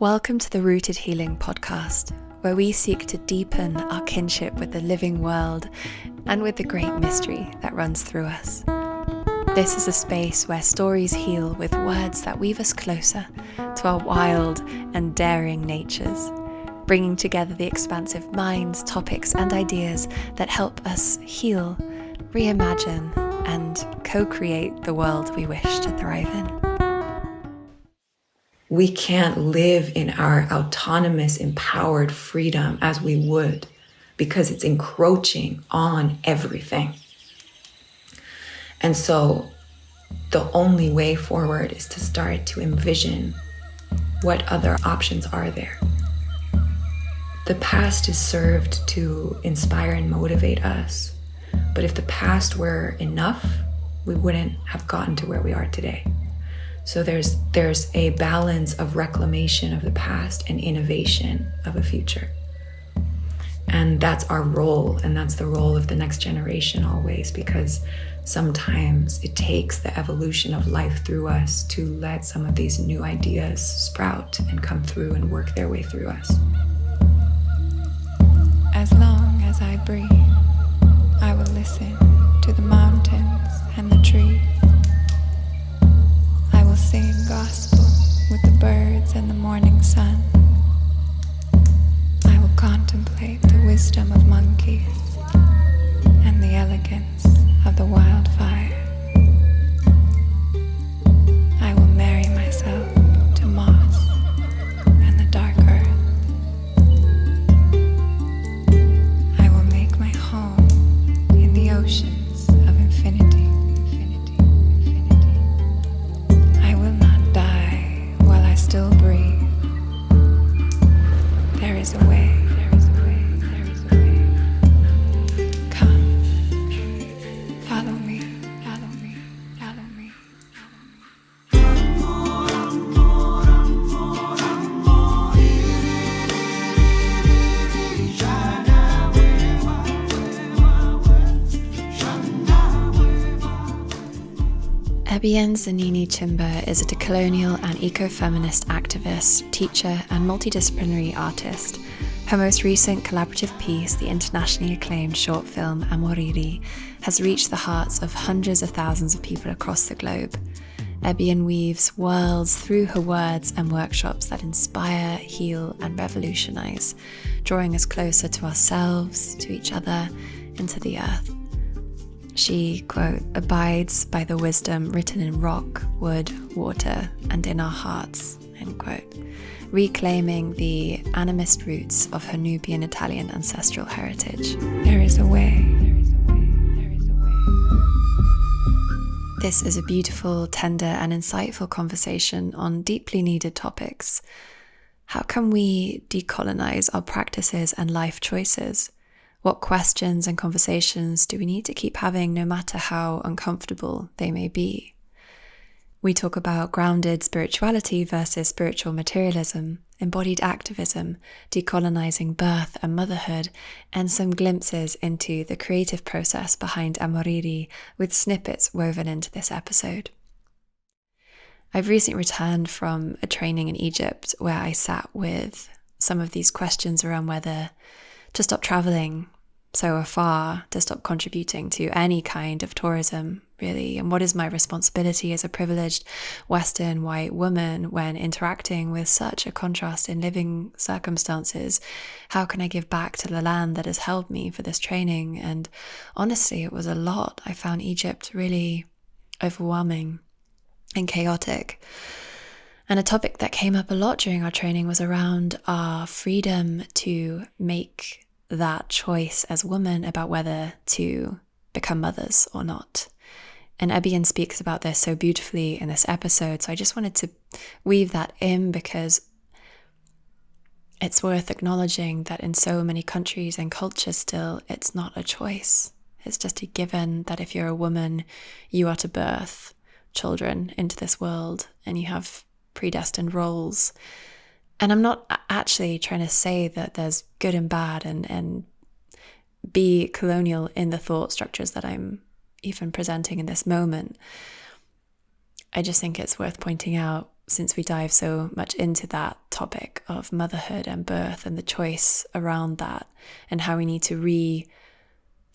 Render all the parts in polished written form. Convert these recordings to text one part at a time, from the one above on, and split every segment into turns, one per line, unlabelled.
Welcome to the Rooted Healing podcast, where we seek to deepen our kinship with the living world and with the great mystery that runs through us. This is a space where stories heal with words that weave us closer to our wild and daring natures, bringing together the expansive minds, topics, and ideas that help us heal, reimagine, and co-create the world we wish to thrive in.
We can't live in our autonomous, empowered freedom as we would because it's encroaching on everything. And so the only way forward is to start to envision what other options are there. The past is served to inspire and motivate us, but if the past were enough, we wouldn't have gotten to where we are today. So there's a balance of reclamation of the past and innovation of a future. And that's our role, and that's the role of the next generation always, because sometimes it takes the evolution of life through us to let some of these new ideas sprout and come through and work their way through us.
As long as I breathe, I will listen to the mountains and the trees. I will sing gospel with the birds and the morning sun. I will contemplate the wisdom of monkeys and the elegance of the wildfire. I will marry myself to moss and the dark earth. I will make my home in the oceans of infinity. Still breathe. There is a way. Come, follow me, follow me, follow me.
Ebyän Zanini Chimba is a decolonial and ecofeminist activist, teacher, and multidisciplinary artist. Her most recent collaborative piece, the internationally acclaimed short film Amoriri, has reached the hearts of hundreds of thousands of people across the globe. Ebyän weaves worlds through her words and workshops that inspire, heal, and revolutionise, drawing us closer to ourselves, to each other, and to the earth. She, quote, abides by the wisdom written in rock, wood, water, and in our hearts, end quote, reclaiming the animist roots of her Nubian-Italian ancestral heritage.
There is a way.
This is a beautiful, tender, and insightful conversation on deeply needed topics. How can we decolonize our practices and life choices? What questions and conversations do we need to keep having no matter how uncomfortable they may be? We talk about grounded spirituality versus spiritual materialism, embodied activism, decolonising birth and motherhood, and some glimpses into the creative process behind Amoriri with snippets woven into this episode. I've recently returned from a training in Egypt where I sat with some of these questions around whether to stop traveling so afar, to stop contributing to any kind of tourism, really, and what is my responsibility as a privileged Western white woman when interacting with such a contrast in living circumstances? How can I give back to the land that has held me for this training? And honestly, it was a lot. I found Egypt really overwhelming and chaotic. And a topic that came up a lot during our training was around our freedom to make that choice as women about whether to become mothers or not. And Ebyän speaks about this so beautifully in this episode, so I just wanted to weave that in because it's worth acknowledging that in so many countries and cultures still, it's not a choice. It's just a given that if you're a woman, you are to birth children into this world and you have predestined roles. And I'm not actually trying to say that there's good and bad and be colonial in the thought structures that I'm even presenting in this moment. I just think it's worth pointing out since we dive so much into that topic of motherhood and birth and the choice around that, and how we need to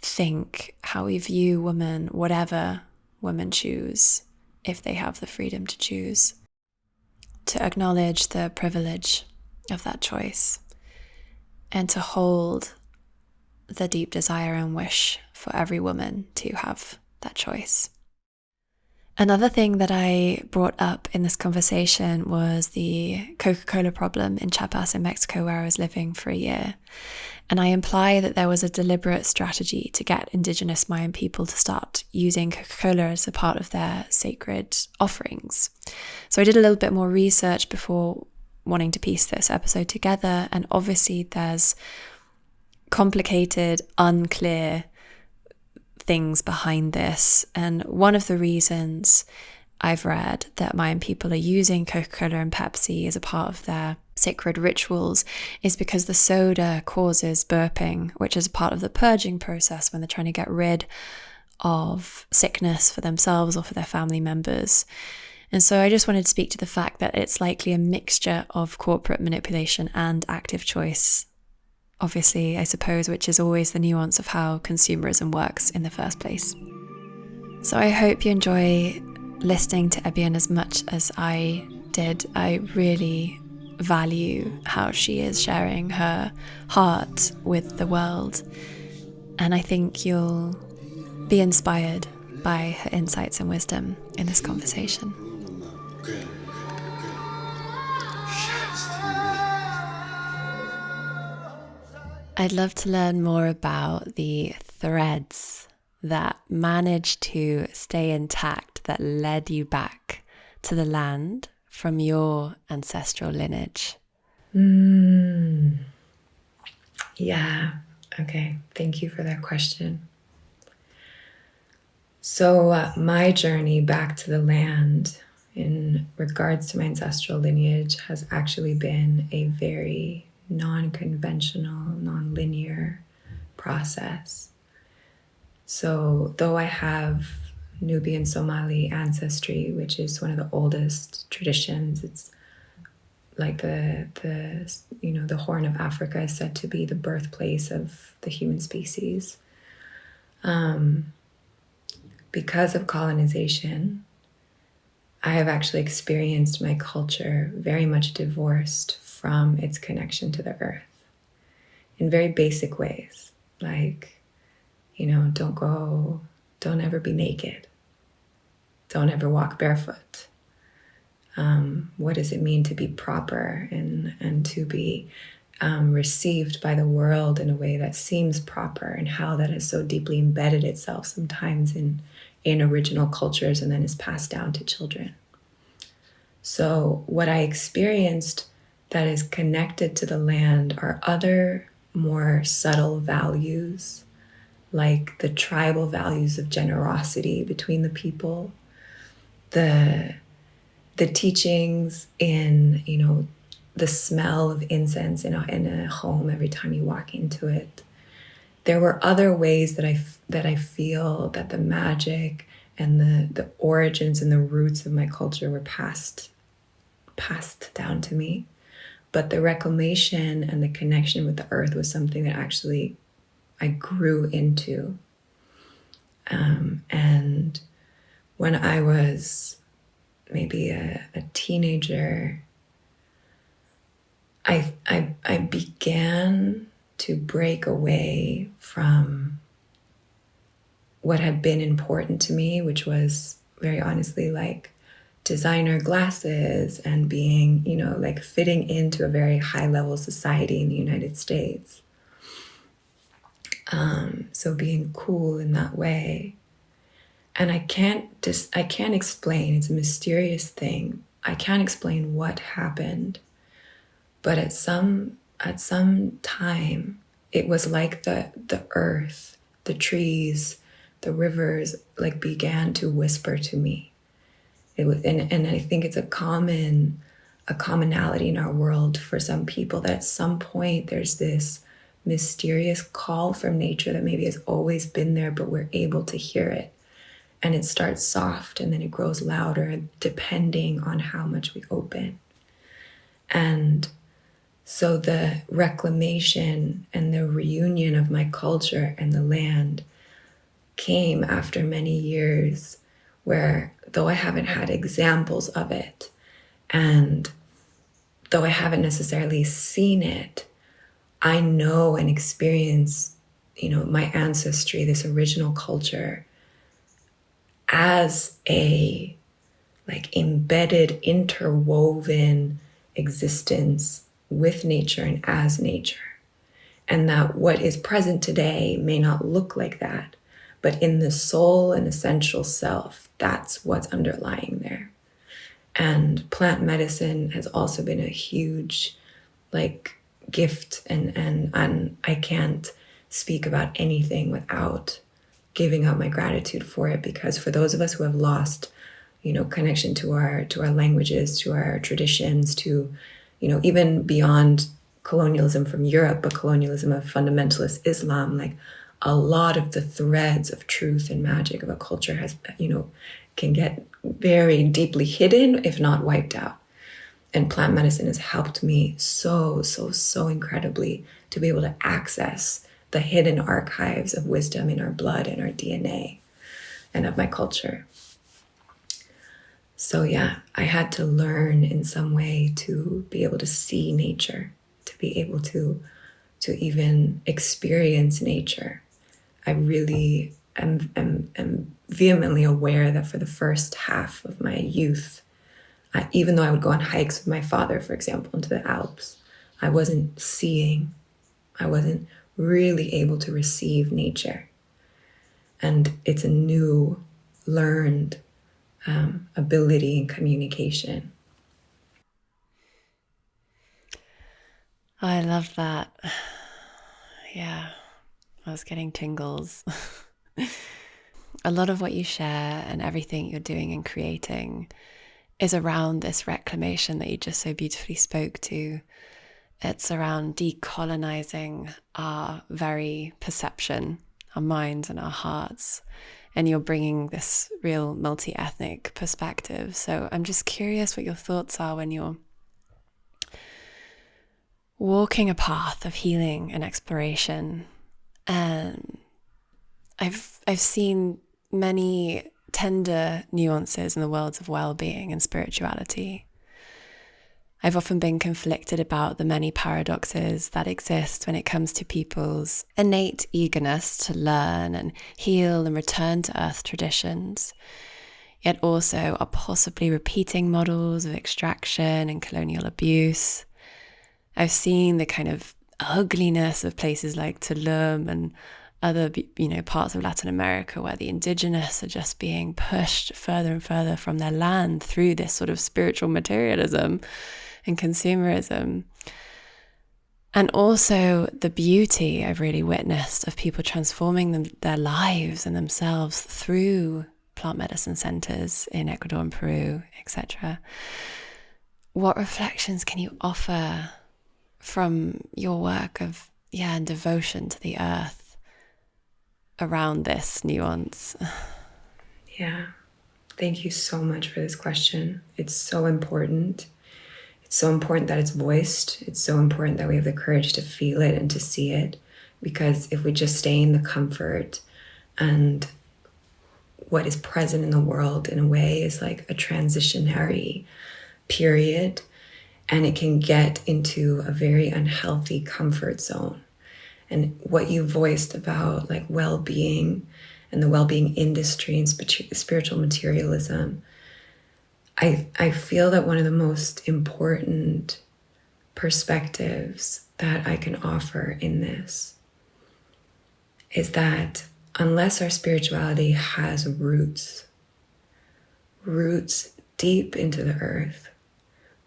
rethink how we view women, whatever women choose, if they have the freedom to choose, to acknowledge the privilege of that choice, and to hold the deep desire and wish for every woman to have that choice. Another thing that I brought up in this conversation was the Coca-Cola problem in Chiapas in Mexico, where I was living for a year. And I imply that there was a deliberate strategy to get indigenous Mayan people to start using Coca-Cola as a part of their sacred offerings. So I did a little bit more research before wanting to piece this episode together. And obviously there's complicated, unclear things behind this. And one of the reasons I've read that Mayan people are using Coca-Cola and Pepsi as a part of their sacred rituals is because the soda causes burping, which is a part of the purging process when they're trying to get rid of sickness for themselves or for their family members. And so I just wanted to speak to the fact that it's likely a mixture of corporate manipulation and active choice, obviously, I suppose, which is always the nuance of how consumerism works in the first place. So I hope you enjoy listening to Ebyän as much as I did. I really value how she is sharing her heart with the world, and I think you'll be inspired by her insights and wisdom in this conversation. I'd love to learn more about the threads that managed to stay intact, that led you back to the land from your ancestral lineage.
Yeah. Okay. Thank you for that question. So my journey back to the land in regards to my ancestral lineage has actually been a very non-conventional, non-linear process. So though I have Nubian Somali ancestry, which is one of the oldest traditions, it's like the Horn of Africa is said to be the birthplace of the human species. Because of colonization, I have actually experienced my culture very much divorced from its connection to the earth in very basic ways, like, don't ever be naked. Don't ever walk barefoot. What does it mean to be proper and to be received by the world in a way that seems proper, and how that has so deeply embedded itself sometimes in original cultures and then is passed down to children. So what I experienced that is connected to the land are other more subtle values, like the tribal values of generosity between the people, the teachings in, the smell of incense in a home every time you walk into it. There were other ways that I feel that the magic and the origins and the roots of my culture were passed down to me. But the reclamation and the connection with the earth was something that actually I grew into. And when I was maybe a teenager, I began to break away from what had been important to me, which was very honestly like designer glasses and being, like fitting into a very high level society in the United States. So being cool in that way. And I can't explain, it's a mysterious thing. I can't explain what happened, but at some time, it was like the earth, the trees, the rivers, like began to whisper to me. It was, and I think it's a commonality in our world for some people that at some point there's this mysterious call from nature that maybe has always been there, but we're able to hear it. And it starts soft and then it grows louder depending on how much we open. And so the reclamation and the reunion of my culture and the land came after many years where, though I haven't had examples of it, and though I haven't necessarily seen it, I know and experience, my ancestry, this original culture, as a embedded, interwoven existence with nature and as nature. And that what is present today may not look like that, but in the soul and essential self, that's what's underlying there. And plant medicine has also been a huge gift, and I can't speak about anything without giving up my gratitude for it, because for those of us who have lost connection to our languages, to our traditions, to even beyond colonialism from Europe, but colonialism of fundamentalist Islam, a lot of the threads of truth and magic of a culture has can get very deeply hidden, if not wiped out. And plant medicine has helped me so incredibly to be able to access the hidden archives of wisdom in our blood and our DNA and of my culture. So yeah, I had to learn in some way to be able to see nature, to be able to even experience nature. I really am vehemently aware that for the first half of my youth, even though I would go on hikes with my father, for example, into the Alps, I wasn't seeing, I wasn't really able to receive nature. And it's a new learned ability in communication.
I love that. Yeah, I was getting tingles. A lot of what you share and everything you're doing and creating is around this reclamation that you just so beautifully spoke to. It's around decolonizing our very perception, our minds and our hearts. And you're bringing this real multi-ethnic perspective. So I'm just curious what your thoughts are when you're walking a path of healing and exploration. And I've seen many tender nuances in the worlds of well-being and spirituality. I've often been conflicted about the many paradoxes that exist when it comes to people's innate eagerness to learn and heal and return to earth traditions, yet also are possibly repeating models of extraction and colonial abuse. I've seen the kind of ugliness of places like Tulum and other, parts of Latin America where the indigenous are just being pushed further and further from their land through this sort of spiritual materialism and consumerism. And also the beauty I've really witnessed of people transforming their lives and themselves through plant medicine centers in Ecuador and Peru, etc. What reflections can you offer from your work of, and devotion to the earth around this nuance?
Yeah, thank you so much for this question. It's so important. It's so important that it's voiced. It's so important that we have the courage to feel it and to see it, because if we just stay in the comfort and what is present in the world in a way is like a transitionary period, and it can get into a very unhealthy comfort zone. And what you voiced about like well-being and the well-being industry and spiritual materialism, I feel that one of the most important perspectives that I can offer in this is that unless our spirituality has roots deep into the earth,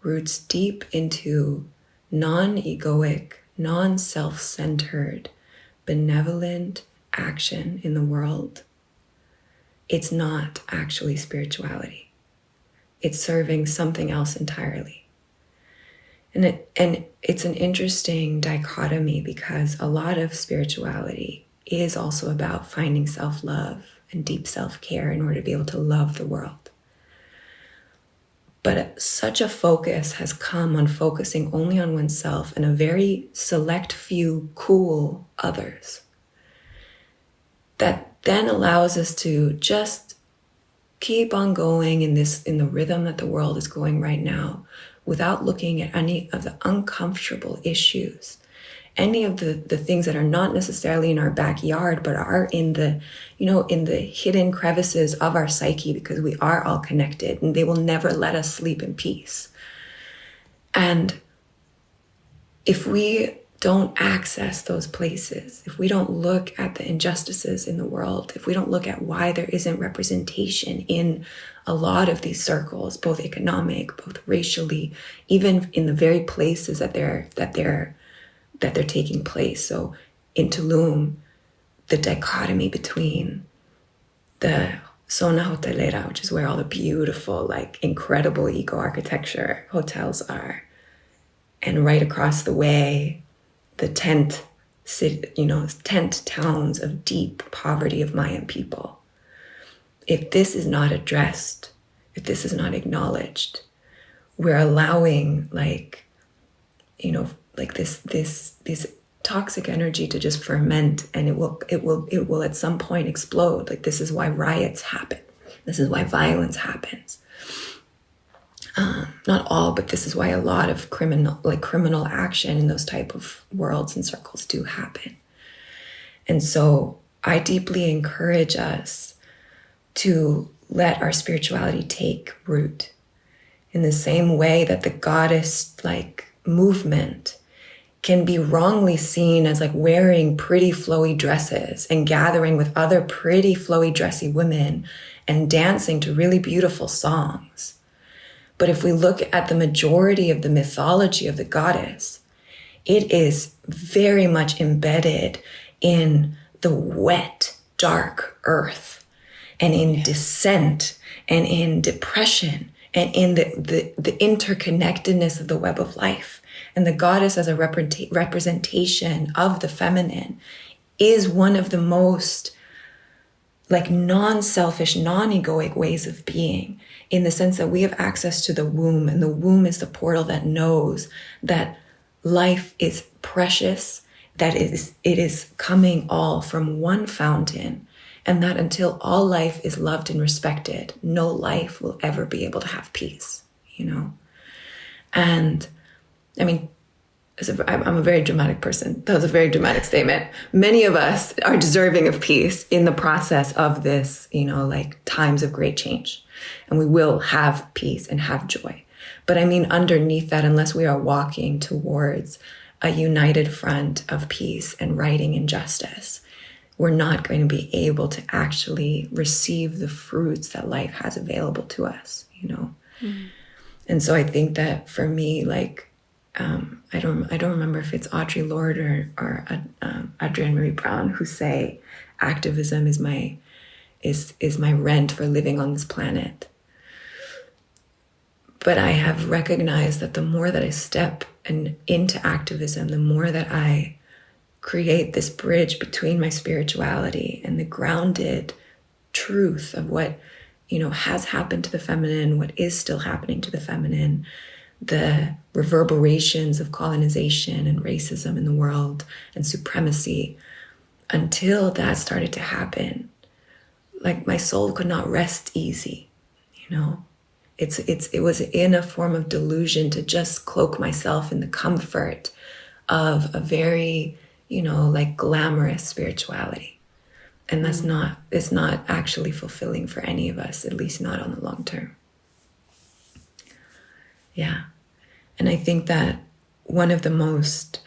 roots deep into non-egoic, non-self-centered, benevolent action in the world, it's not actually spirituality. It's serving something else entirely. And it's an interesting dichotomy, because a lot of spirituality is also about finding self-love and deep self-care in order to be able to love the world. But such a focus has come on focusing only on oneself and a very select few cool others, that then allows us to just keep on going in the rhythm that the world is going right now, without looking at any of the uncomfortable issues, any of the things that are not necessarily in our backyard, but are in the, in the hidden crevices of our psyche, because we are all connected and they will never let us sleep in peace. And if we don't access those places, if we don't look at the injustices in the world, if we don't look at why there isn't representation in a lot of these circles, both economic, both racially, even in the very places that they're taking place. So in Tulum, the dichotomy between the zona hotelera, which is where all the beautiful, like incredible eco-architecture hotels are, and right across the way, the tent towns of deep poverty of Mayan people. If this is not addressed, if this is not acknowledged, we're allowing this toxic energy to just ferment, and it will at some point explode. Like, this is why riots happen. This is why violence happens. Not all, but this is why a lot of criminal action in those type of worlds and circles do happen. And so I deeply encourage us to let our spirituality take root, in the same way that the goddess movement can be wrongly seen as wearing pretty flowy dresses and gathering with other pretty flowy dressy women and dancing to really beautiful songs. But if we look at the majority of the mythology of the goddess, it is very much embedded in the wet, dark earth, and in descent, and in depression, and in the interconnectedness of the web of life. And the goddess as a representation of the feminine is one of the most non-selfish, non-egoic ways of being, in the sense that we have access to the womb, and the womb is the portal that knows that life is precious, that it is coming all from one fountain, and that until all life is loved and respected, no life will ever be able to have peace, And I mean, I'm a very dramatic person. That was a very dramatic statement. Many of us are deserving of peace in the process of this, times of great change. And we will have peace and have joy. But I mean, underneath that, unless we are walking towards a united front of peace and righting and justice, we're not going to be able to actually receive the fruits that life has available to us, Mm-hmm. And so I think that for me, I don't remember if it's Audre Lorde or Adrienne Marie Brown who say activism is my rent for living on this planet. But I have recognized that the more that I step into activism, the more that I create this bridge between my spirituality and the grounded truth of what has happened to the feminine, what is still happening to the feminine, the reverberations of colonization and racism in the world and supremacy. Until that started to happen, my soul could not rest easy, It was in a form of delusion to just cloak myself in the comfort of a very, glamorous spirituality. And it's not actually fulfilling for any of us, at least not on the long term. Yeah. And I think that one of the most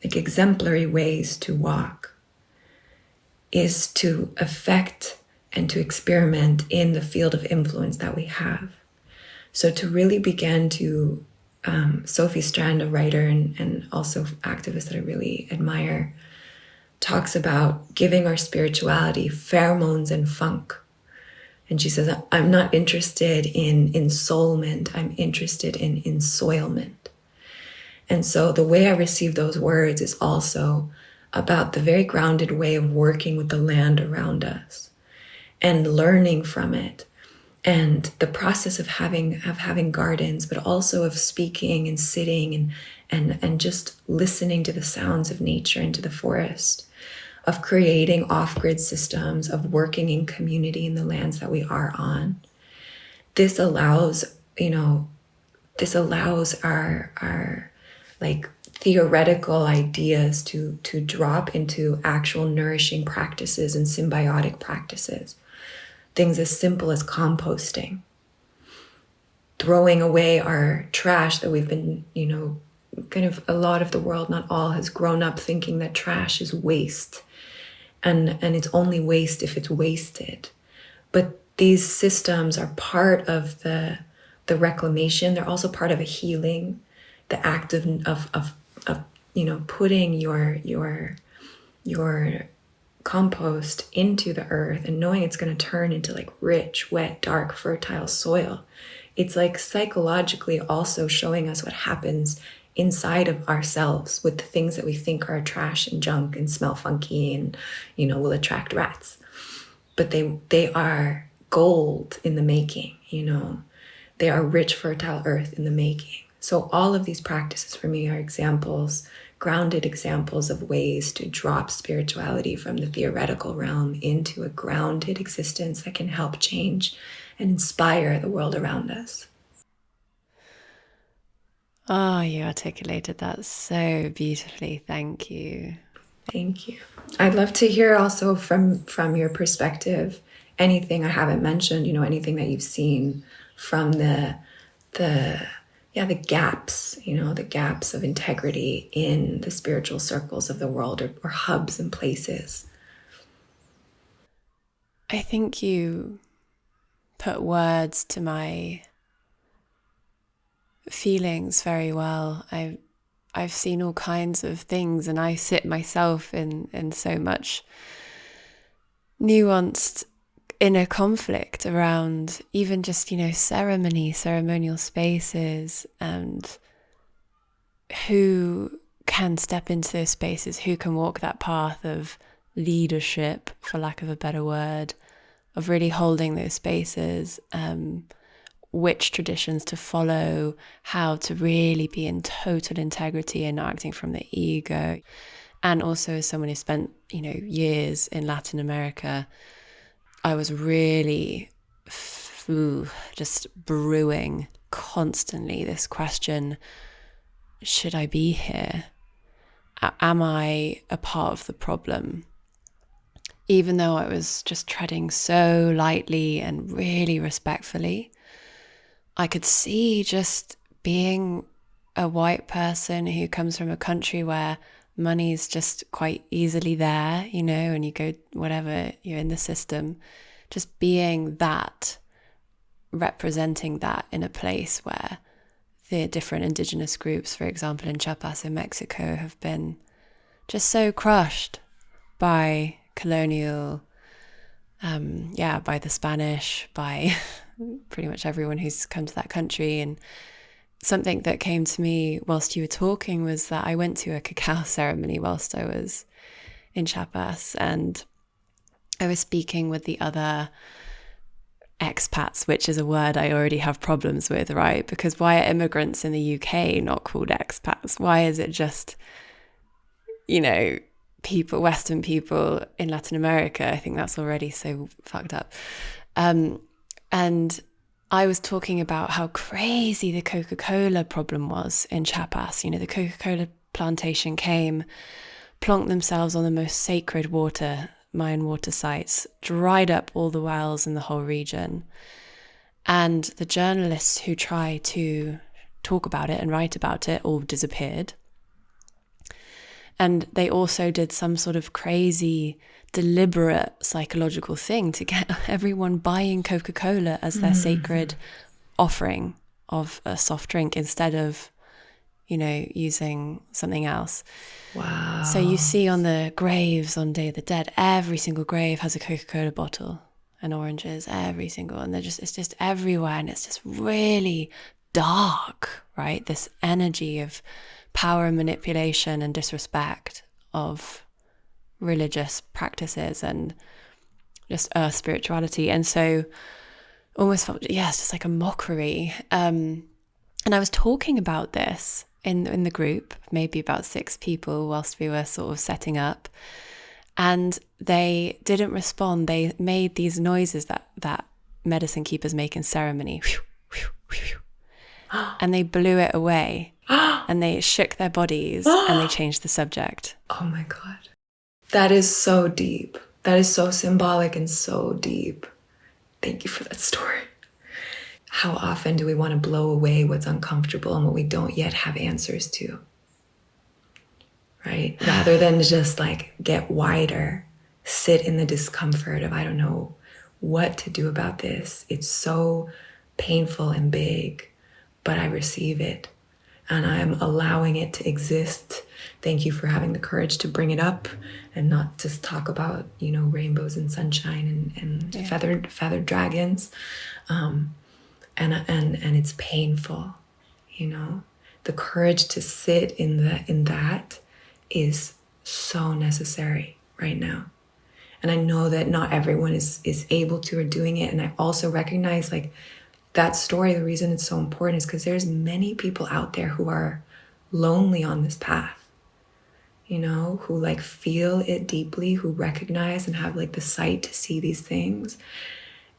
exemplary ways to walk is to affect and to experiment in the field of influence that we have. So to really begin to, Sophie Strand, a writer and also activist that I really admire, talks about giving our spirituality pheromones and funk. And she says, I'm not interested in ensoulment, I'm interested in ensoilment. And so the way I receive those words is also about the very grounded way of working with the land around us and learning from it, and the process of having gardens, but also of speaking and sitting and just listening to the sounds of nature and to the forest, of creating off-grid systems, of working in community in the lands that we are on. This allows, our like theoretical ideas to drop into actual nourishing practices and symbiotic practices. Things as simple as composting, throwing away our trash that we've been, kind of a lot of the world, not all, has grown up thinking that trash is waste. And it's only waste if it's wasted. But these systems are part of the reclamation. They're also part of a healing, the act of putting your compost into the earth and knowing it's going to turn into like rich, wet, dark, fertile soil. It's like psychologically also showing us what happens inside of ourselves with the things that we think are trash and junk and smell funky and, will attract rats. But they are gold in the making, They are rich, fertile earth in the making. So all of these practices for me are examples, grounded examples of ways to drop spirituality from the theoretical realm into a grounded existence that can help change and inspire the world around us.
Oh, you articulated that so beautifully. Thank you.
Thank you. I'd love to hear also from your perspective, anything I haven't mentioned, anything that you've seen from the gaps, the gaps of integrity in the spiritual circles of the world or hubs and places.
I think you put words to my feelings very well. I've seen all kinds of things, and I sit myself in so much nuanced inner conflict around even just, ceremonial spaces, and who can step into those spaces, who can walk that path of leadership, for lack of a better word, of really holding those spaces, which traditions to follow, how to really be in total integrity and not acting from the ego. And also, as someone who spent, years in Latin America, I was really just brewing constantly this question: should I be here? Am I a part of the problem? Even though I was just treading so lightly and really respectfully, I could see just being a white person who comes from a country where money's just quite easily there, and you go, whatever, you're in the system, just being that, representing that in a place where the different indigenous groups, for example, in Chiapas in Mexico, have been just so crushed by colonial, by the Spanish, by pretty much everyone who's come to that country. And something that came to me whilst you were talking was that I went to a cacao ceremony whilst I was in Chiapas, and I was speaking with the other expats, which is a word I already have problems with, right? Because why are immigrants in the UK not called expats? Why is it just, people, Western people in Latin America? I think that's already so fucked up. And I was talking about how crazy the Coca-Cola problem was in Chiapas. The Coca-Cola plantation came, plonked themselves on the most sacred mine water sites, dried up all the wells in the whole region. And the journalists who tried to talk about it and write about it all disappeared. And they also did some sort of crazy, deliberate psychological thing to get everyone buying Coca-Cola as their sacred offering of a soft drink instead of, using something else.
Wow.
So you see on the graves on Day of the Dead, every single grave has a Coca-Cola bottle and oranges, every single, and it's just everywhere, and it's just really dark, right? This energy of power and manipulation and disrespect of religious practices and just earth spirituality. And so almost felt, it's just like a mockery. And I was talking about this in the group, maybe about 6 people, whilst we were sort of setting up. And they didn't respond. They made these noises that medicine keepers make in ceremony. And they blew it away. And they shook their bodies and they changed the subject.
Oh my God. That is so deep. That is so symbolic and so deep. Thank you for that story. How often do we want to blow away what's uncomfortable and what we don't yet have answers to? Right? Rather than just like get wider, sit in the discomfort of, I don't know what to do about this. It's so painful and big, but I receive it and I'm allowing it to exist. Thank you for having the courage to bring it up and not just talk about, rainbows and sunshine and feathered dragons. And it's painful, the courage to sit in that is so necessary right now. And I know that not everyone is able to or doing it. And I also recognize like that story, the reason it's so important is because there's many people out there who are lonely on this path, who like feel it deeply, who recognize and have like the sight to see these things.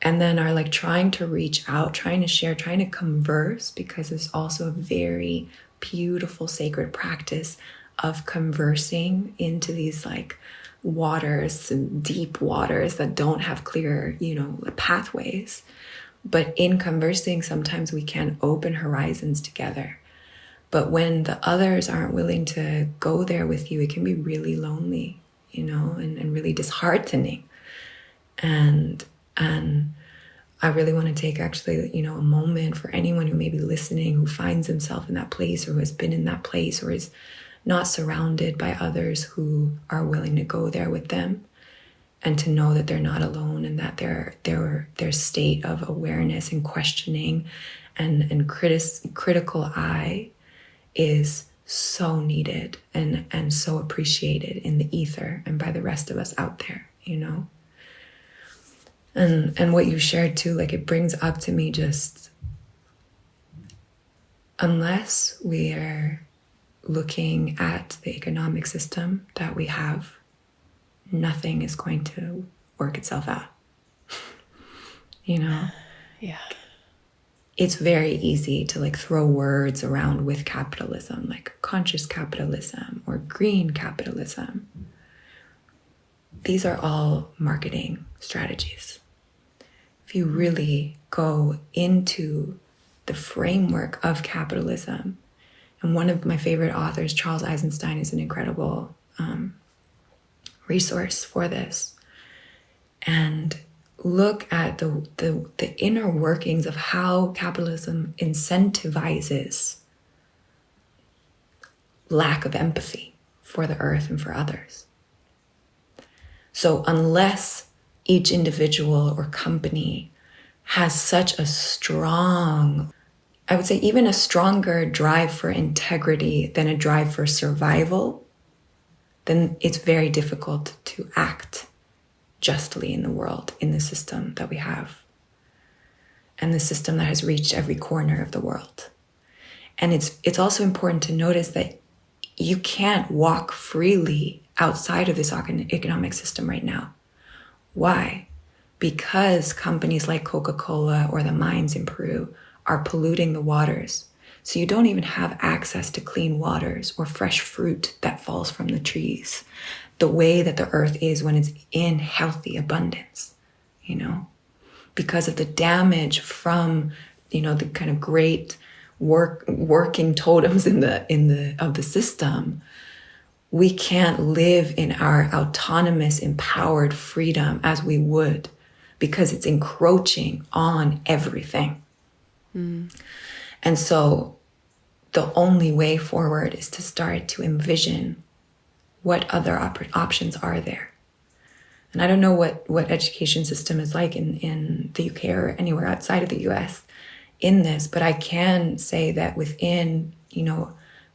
And then are like trying to reach out, trying to share, trying to converse, because there's also a very beautiful sacred practice of conversing into these like waters and deep waters that don't have clear, pathways. But in conversing, sometimes we can open horizons together. But when the others aren't willing to go there with you, it can be really lonely, and really disheartening. And I really want to take actually, a moment for anyone who may be listening, who finds himself in that place or who has been in that place or is not surrounded by others who are willing to go there with them, and to know that they're not alone and that their state of awareness and questioning and critical eye is so needed and so appreciated in the ether and by the rest of us out there, And what you shared too, like it brings up to me just, unless we are looking at the economic system that we have, nothing is going to work itself out.
Yeah.
It's very easy to like throw words around with capitalism, like conscious capitalism or green capitalism. These are all marketing strategies. If you really go into the framework of capitalism, and one of my favorite authors, Charles Eisenstein, is an incredible resource for this. And look at the inner workings of how capitalism incentivizes lack of empathy for the earth and for others. So unless each individual or company has such a strong, I would say even a stronger drive for integrity than a drive for survival, then it's very difficult to act justly in the world, in the system that we have, and the system that has reached every corner of the world. And it's also important to notice that you can't walk freely outside of this economic system right now. Why? Because companies like Coca-Cola or the mines in Peru are polluting the waters. So you don't even have access to clean waters or fresh fruit that falls from the trees, the way that the earth is when it's in healthy abundance, because of the damage from, the kind of great working totems of the system. We can't live in our autonomous, empowered freedom as we would, because it's encroaching on everything. And so the only way forward is to start to envision what other options are there. And I don't know what education system is like in the UK or anywhere outside of the US in this, but I can say that within,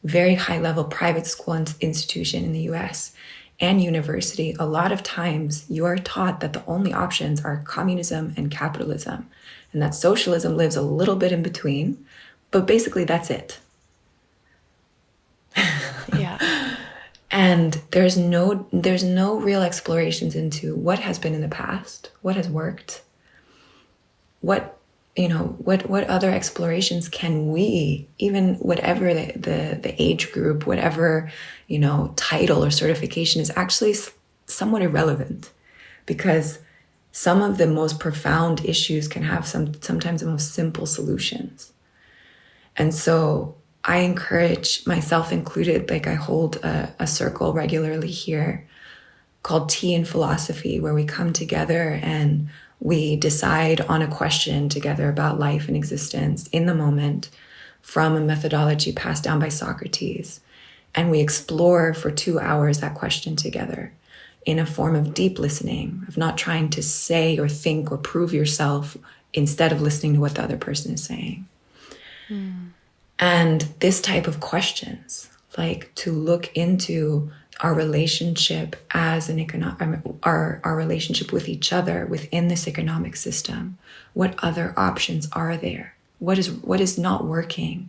very high level private school institution in the US, and university, a lot of times you are taught that the only options are communism and capitalism, and that socialism lives a little bit in between, but basically that's it.
Yeah.
And there's no real explorations into what has been in the past, what has worked, what other explorations can we, even whatever the age group, whatever, title or certification, is actually somewhat irrelevant, because some of the most profound issues can have sometimes the most simple solutions. And so I encourage, myself included, like I hold a circle regularly here called Tea and Philosophy, where we come together and we decide on a question together about life and existence in the moment from a methodology passed down by Socrates. And we explore for 2 hours that question together in a form of deep listening, of not trying to say or think or prove yourself, instead of listening to what the other person is saying. And this type of questions, like to look into our relationship as our relationship with each other within this economic system. What other options are there? What is not working?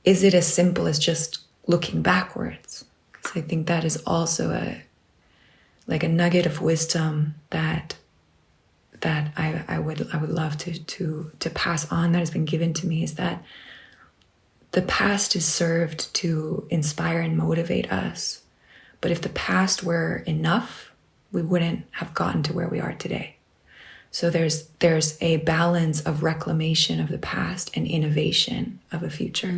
Is it as simple as just looking backwards? Because I think that is also a nugget of wisdom that I would love to pass on, that has been given to me, is that the past is served to inspire and motivate us. But if the past were enough, we wouldn't have gotten to where we are today. So there's a balance of reclamation of the past and innovation of a future.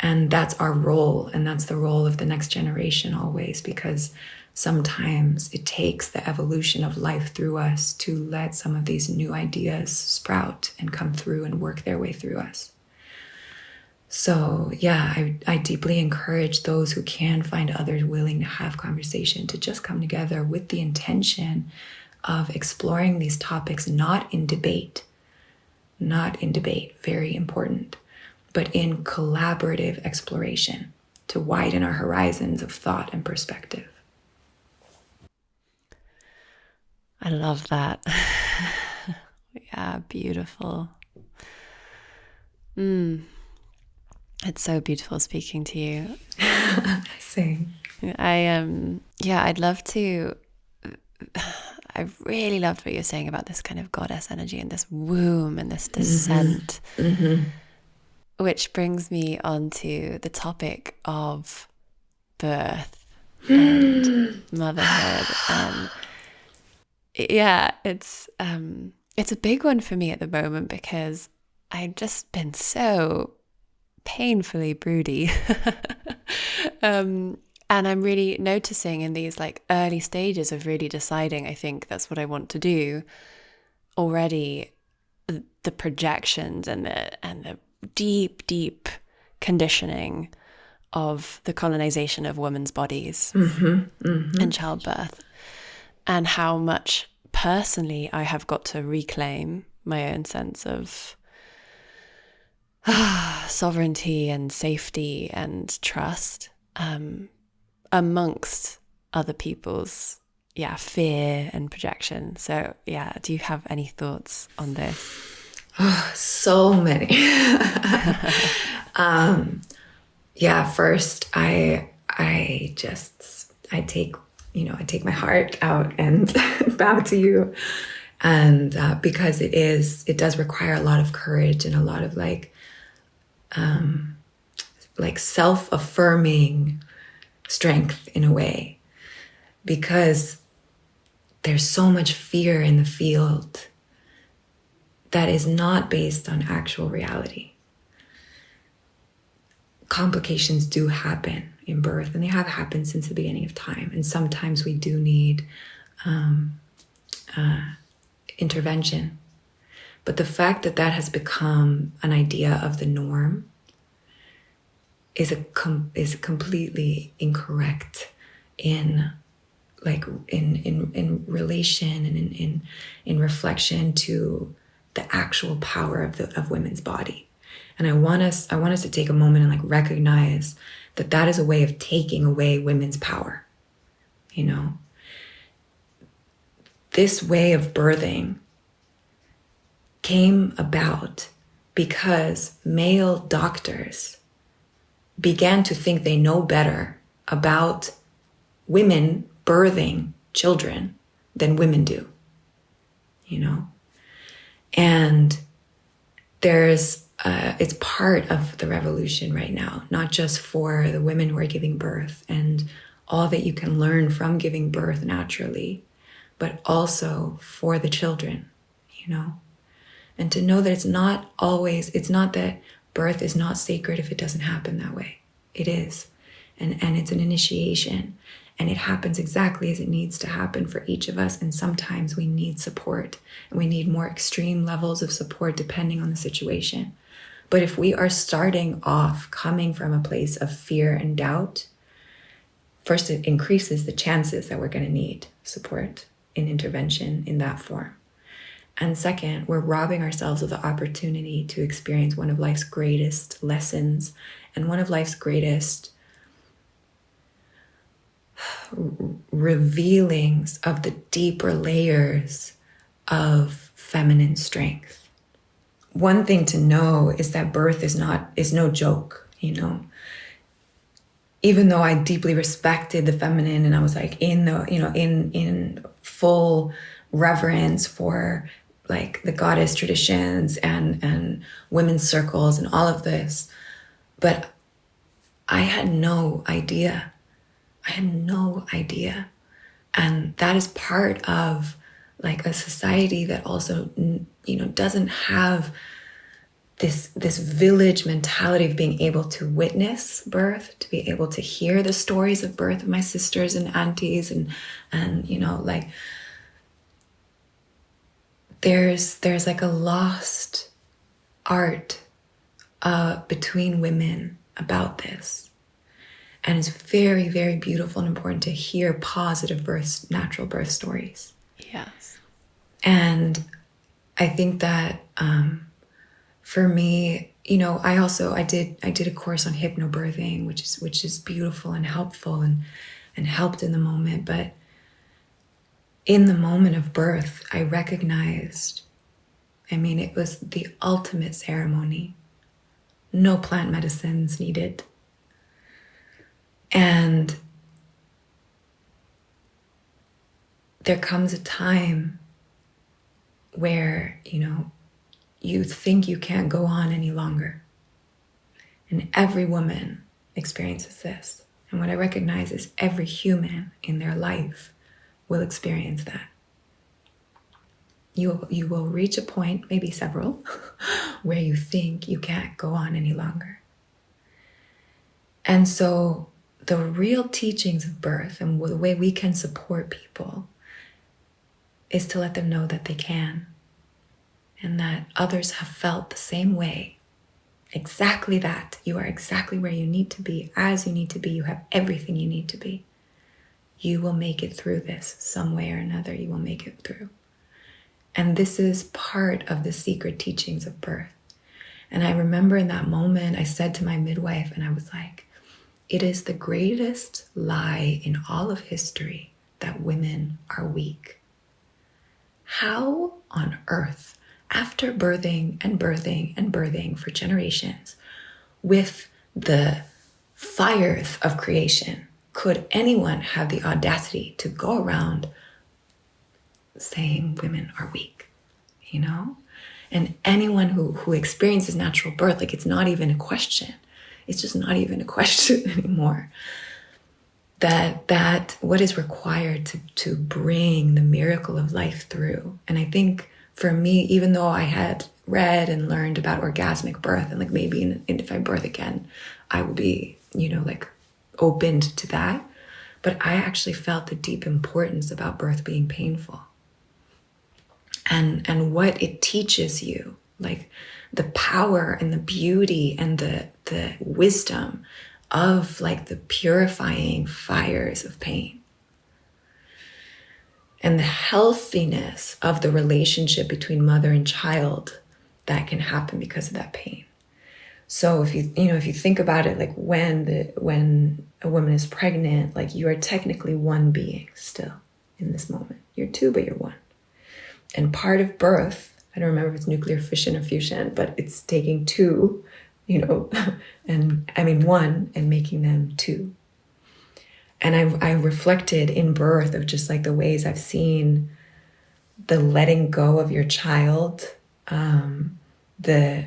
And that's our role, and that's the role of the next generation always, because sometimes it takes the evolution of life through us to let some of these new ideas sprout and come through and work their way through us. So yeah, I deeply encourage those who can find others willing to have conversation to just come together with the intention of exploring these topics, not in debate, very important, but in collaborative exploration to widen our horizons of thought and perspective.
I love that. Yeah, beautiful. It's so beautiful speaking to you.
Same.
I'd love to. I really loved what you're saying about this kind of goddess energy and this womb and this descent, which brings me onto the topic of birth and motherhood. And yeah, it's a big one for me at the moment, because I've just been so painfully broody. And I'm really noticing in these like early stages of really deciding, I think that's what I want to do already, the projections and the deep conditioning of the colonization of women's bodies and childbirth, and how much personally I have got to reclaim my own sense of sovereignty and safety and trust amongst other people's fear and projection. So do you have any thoughts on this?
So many. First I take my heart out and bow to you, and because it does require a lot of courage and a lot of self-affirming strength in a way, because there's so much fear in the field that is not based on actual reality. Complications do happen in birth, and they have happened since the beginning of time. And sometimes we do need intervention. But the fact that has become an idea of the norm is completely incorrect in relation and in reflection to the actual power of women's body. And I want us to take a moment and recognize that is a way of taking away women's power. You know, this way of birthing came about because male doctors began to think they know better about women birthing children than women do, you know? And it's part of the revolution right now, not just for the women who are giving birth and all that you can learn from giving birth naturally, but also for the children, you know? And to know that it's not that birth is not sacred if it doesn't happen that way. It is. And it's an initiation. And it happens exactly as it needs to happen for each of us. And sometimes we need support. And we need more extreme levels of support depending on the situation. But if we are starting off coming from a place of fear and doubt, first, it increases the chances that we're going to need support and intervention in that form. And second, we're robbing ourselves of the opportunity to experience one of life's greatest lessons and one of life's greatest revealings of the deeper layers of feminine strength. One thing to know is that birth is no joke, you know. Even though I deeply respected the feminine and I was like in full reverence for like the goddess traditions and women's circles and all of this, but I had no idea. And that is part of like a society that also, you know, doesn't have this village mentality of being able to witness birth, to be able to hear the stories of birth of my sisters and aunties and you know, like there's like a lost art between women about this. And it's very, very beautiful and important to hear positive births, natural birth stories.
Yes.
And I think that for me, you know, I did a course on hypnobirthing, which is beautiful and helpful and helped in the moment. But in the moment of birth, I recognized, it was the ultimate ceremony. No plant medicines needed. And there comes a time where, you know, you think you can't go on any longer. And every woman experiences this. And what I recognize is every human in their life will experience that. You will reach a point, maybe several, where you think you can't go on any longer. And so the real teachings of birth and the way we can support people is to let them know that they can, and that others have felt the same way. Exactly that. You are exactly where you need to be, as you need to be. You have everything you need to be. You will make it through this some way or another. You will make it through. And this is part of the secret teachings of birth. And I remember in that moment, I said to my midwife, and I was like, it is the greatest lie in all of history that women are weak. How on earth, after birthing and birthing and birthing for generations, with the fires of creation, could anyone have the audacity to go around saying women are weak, you know? And anyone who experiences natural birth, like it's not even a question. It's just not even a question anymore. That what is required to bring the miracle of life through. And I think for me, even though I had read and learned about orgasmic birth and like maybe if I birth again, I will be, you know, like opened to that. But I actually felt the deep importance about birth being painful. And what it teaches you, like the power and the beauty and the wisdom of like the purifying fires of pain. And the healthiness of the relationship between mother and child that can happen because of that pain. So if you think about it, like when a woman is pregnant, like you are technically one being still in this moment. You're two, but you're one. And part of birth, I don't remember if it's nuclear fission or fusion, but it's taking two, and I mean one, and making them two. And I reflected in birth of just like the ways I've seen the letting go of your child, the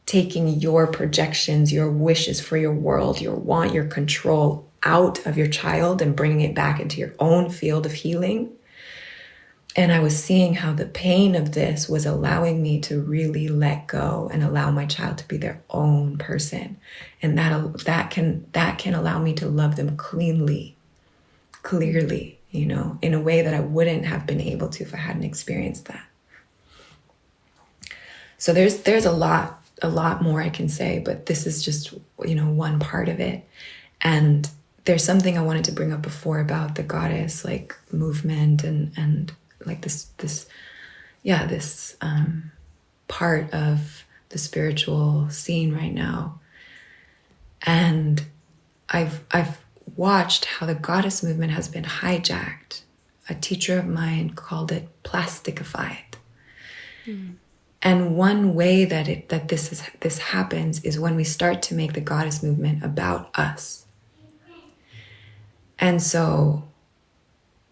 taking your projections, your wishes for your world, your want, your control out of your child and bringing it back into your own field of healing. And I was seeing how the pain of this was allowing me to really let go and allow my child to be their own person. And that can allow me to love them clearly, in a way that I wouldn't have been able to if I hadn't experienced that. So there's a lot more I can say, but this is just, one part of it. And there's something I wanted to bring up before about the goddess like movement and like this part of the spiritual scene right now. And I've watched how the goddess movement has been hijacked. A teacher of mine called it plasticified. And one way that this happens is when we start to make the goddess movement about us. And so,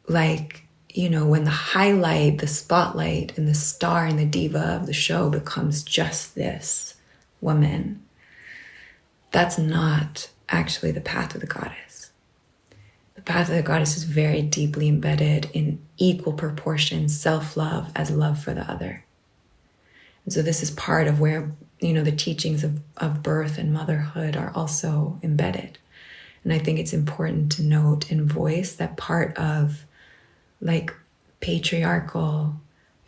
when the highlight, the spotlight, and the star and the diva of the show becomes just this woman, that's not actually the path of the goddess. The path of the goddess is very deeply embedded in equal proportion self-love as love for the other. And so this is part of where, the teachings of birth and motherhood are also embedded. And I think it's important to note and voice that part of patriarchal,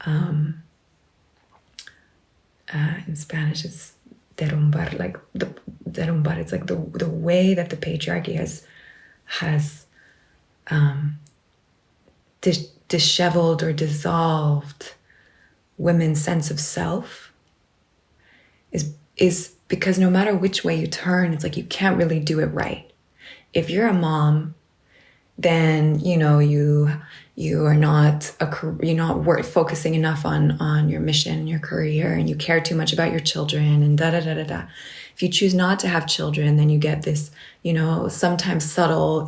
in Spanish it's derrumbar, derrumbar. It's like the way that the patriarchy has disheveled or dissolved women's sense of self is because no matter which way you turn, it's like you can't really do it right. If you're a mom, then you are not focusing enough on your mission, your career, and you care too much about your children and da da da da da. If you choose not to have children, then you get this, sometimes subtle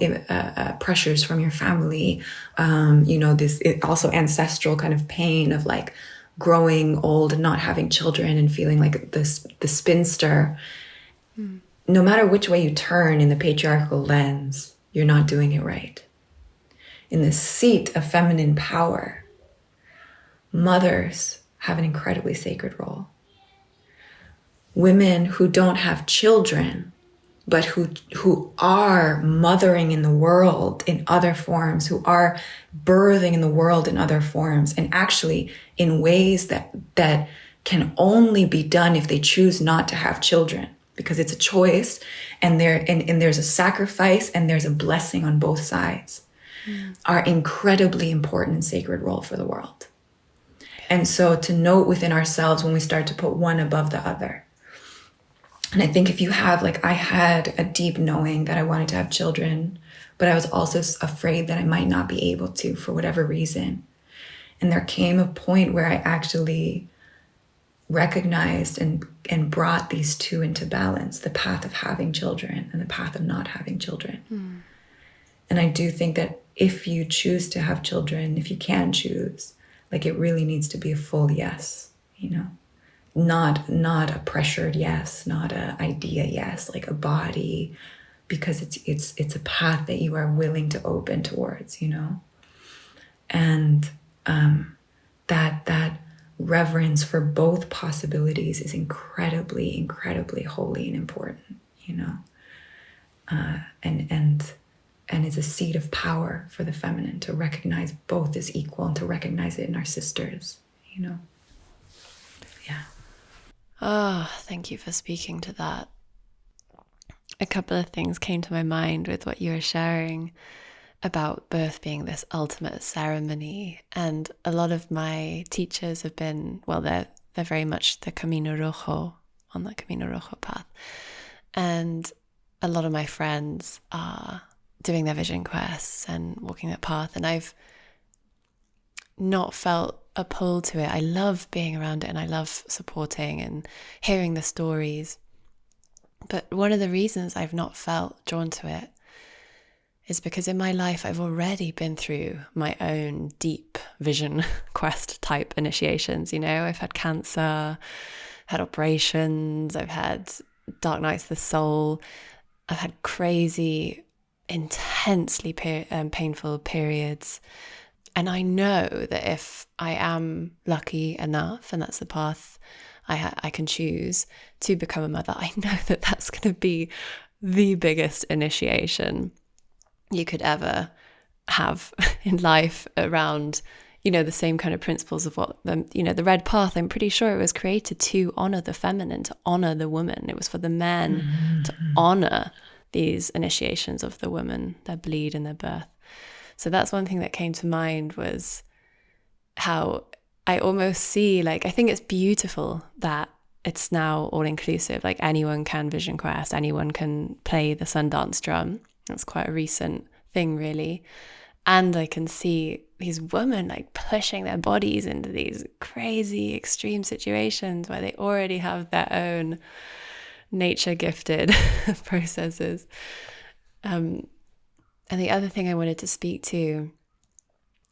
pressures from your family. This also ancestral kind of pain of like growing old and not having children and feeling like the spinster. No matter which way you turn in the patriarchal lens, you're not doing it right. In the seat of feminine power, mothers have an incredibly sacred role. Women who don't have children, but who are mothering in the world in other forms, who are birthing in the world in other forms, and actually in ways that can only be done if they choose not to have children, because it's a choice, and there's a sacrifice and there's a blessing on both sides, are incredibly important and sacred role for the world. And so to note within ourselves when we start to put one above the other. And I think if you have, I had a deep knowing that I wanted to have children, but I was also afraid that I might not be able to for whatever reason. And there came a point where I actually recognized and brought these two into balance, the path of having children and the path of not having children. And I do think that if you choose to have children, if you can choose, it really needs to be a full yes, not a pressured yes, not an idea yes, like a body, because it's a path that you are willing to open towards, and that reverence for both possibilities is incredibly, incredibly holy and important, and is a seat of power for the feminine to recognize both as equal and to recognize it in our sisters, Yeah.
Oh, thank you for speaking to that. A couple of things came to my mind with what you were sharing about birth being this ultimate ceremony. And a lot of my teachers have been, they're very much the Camino Rojo on the Camino Rojo path. And a lot of my friends are doing their vision quests and walking that path, and I've not felt a pull to it. I love being around it and I love supporting and hearing the stories. But one of the reasons I've not felt drawn to it is because in my life I've already been through my own deep vision quest type initiations. You know, I've had cancer, had operations, I've had dark nights of the soul, I've had crazy, intensely painful periods. And I know that if I am lucky enough, and that's the path I can choose to become a mother, I know that that's going to be the biggest initiation you could ever have in life around, you know, the same kind of principles of what the red path. I'm pretty sure it was created to honor the feminine, to honor the woman. It was for the men to honor these initiations of the woman, their bleed and their birth. So that's one thing that came to mind, was how I almost see, like, I think it's beautiful that it's now all inclusive. Like, anyone can vision quest, anyone can play the Sundance drum. That's quite a recent thing, really. And I can see these women like pushing their bodies into these crazy extreme situations where they already have their own nature gifted processes. And the other thing I wanted to speak to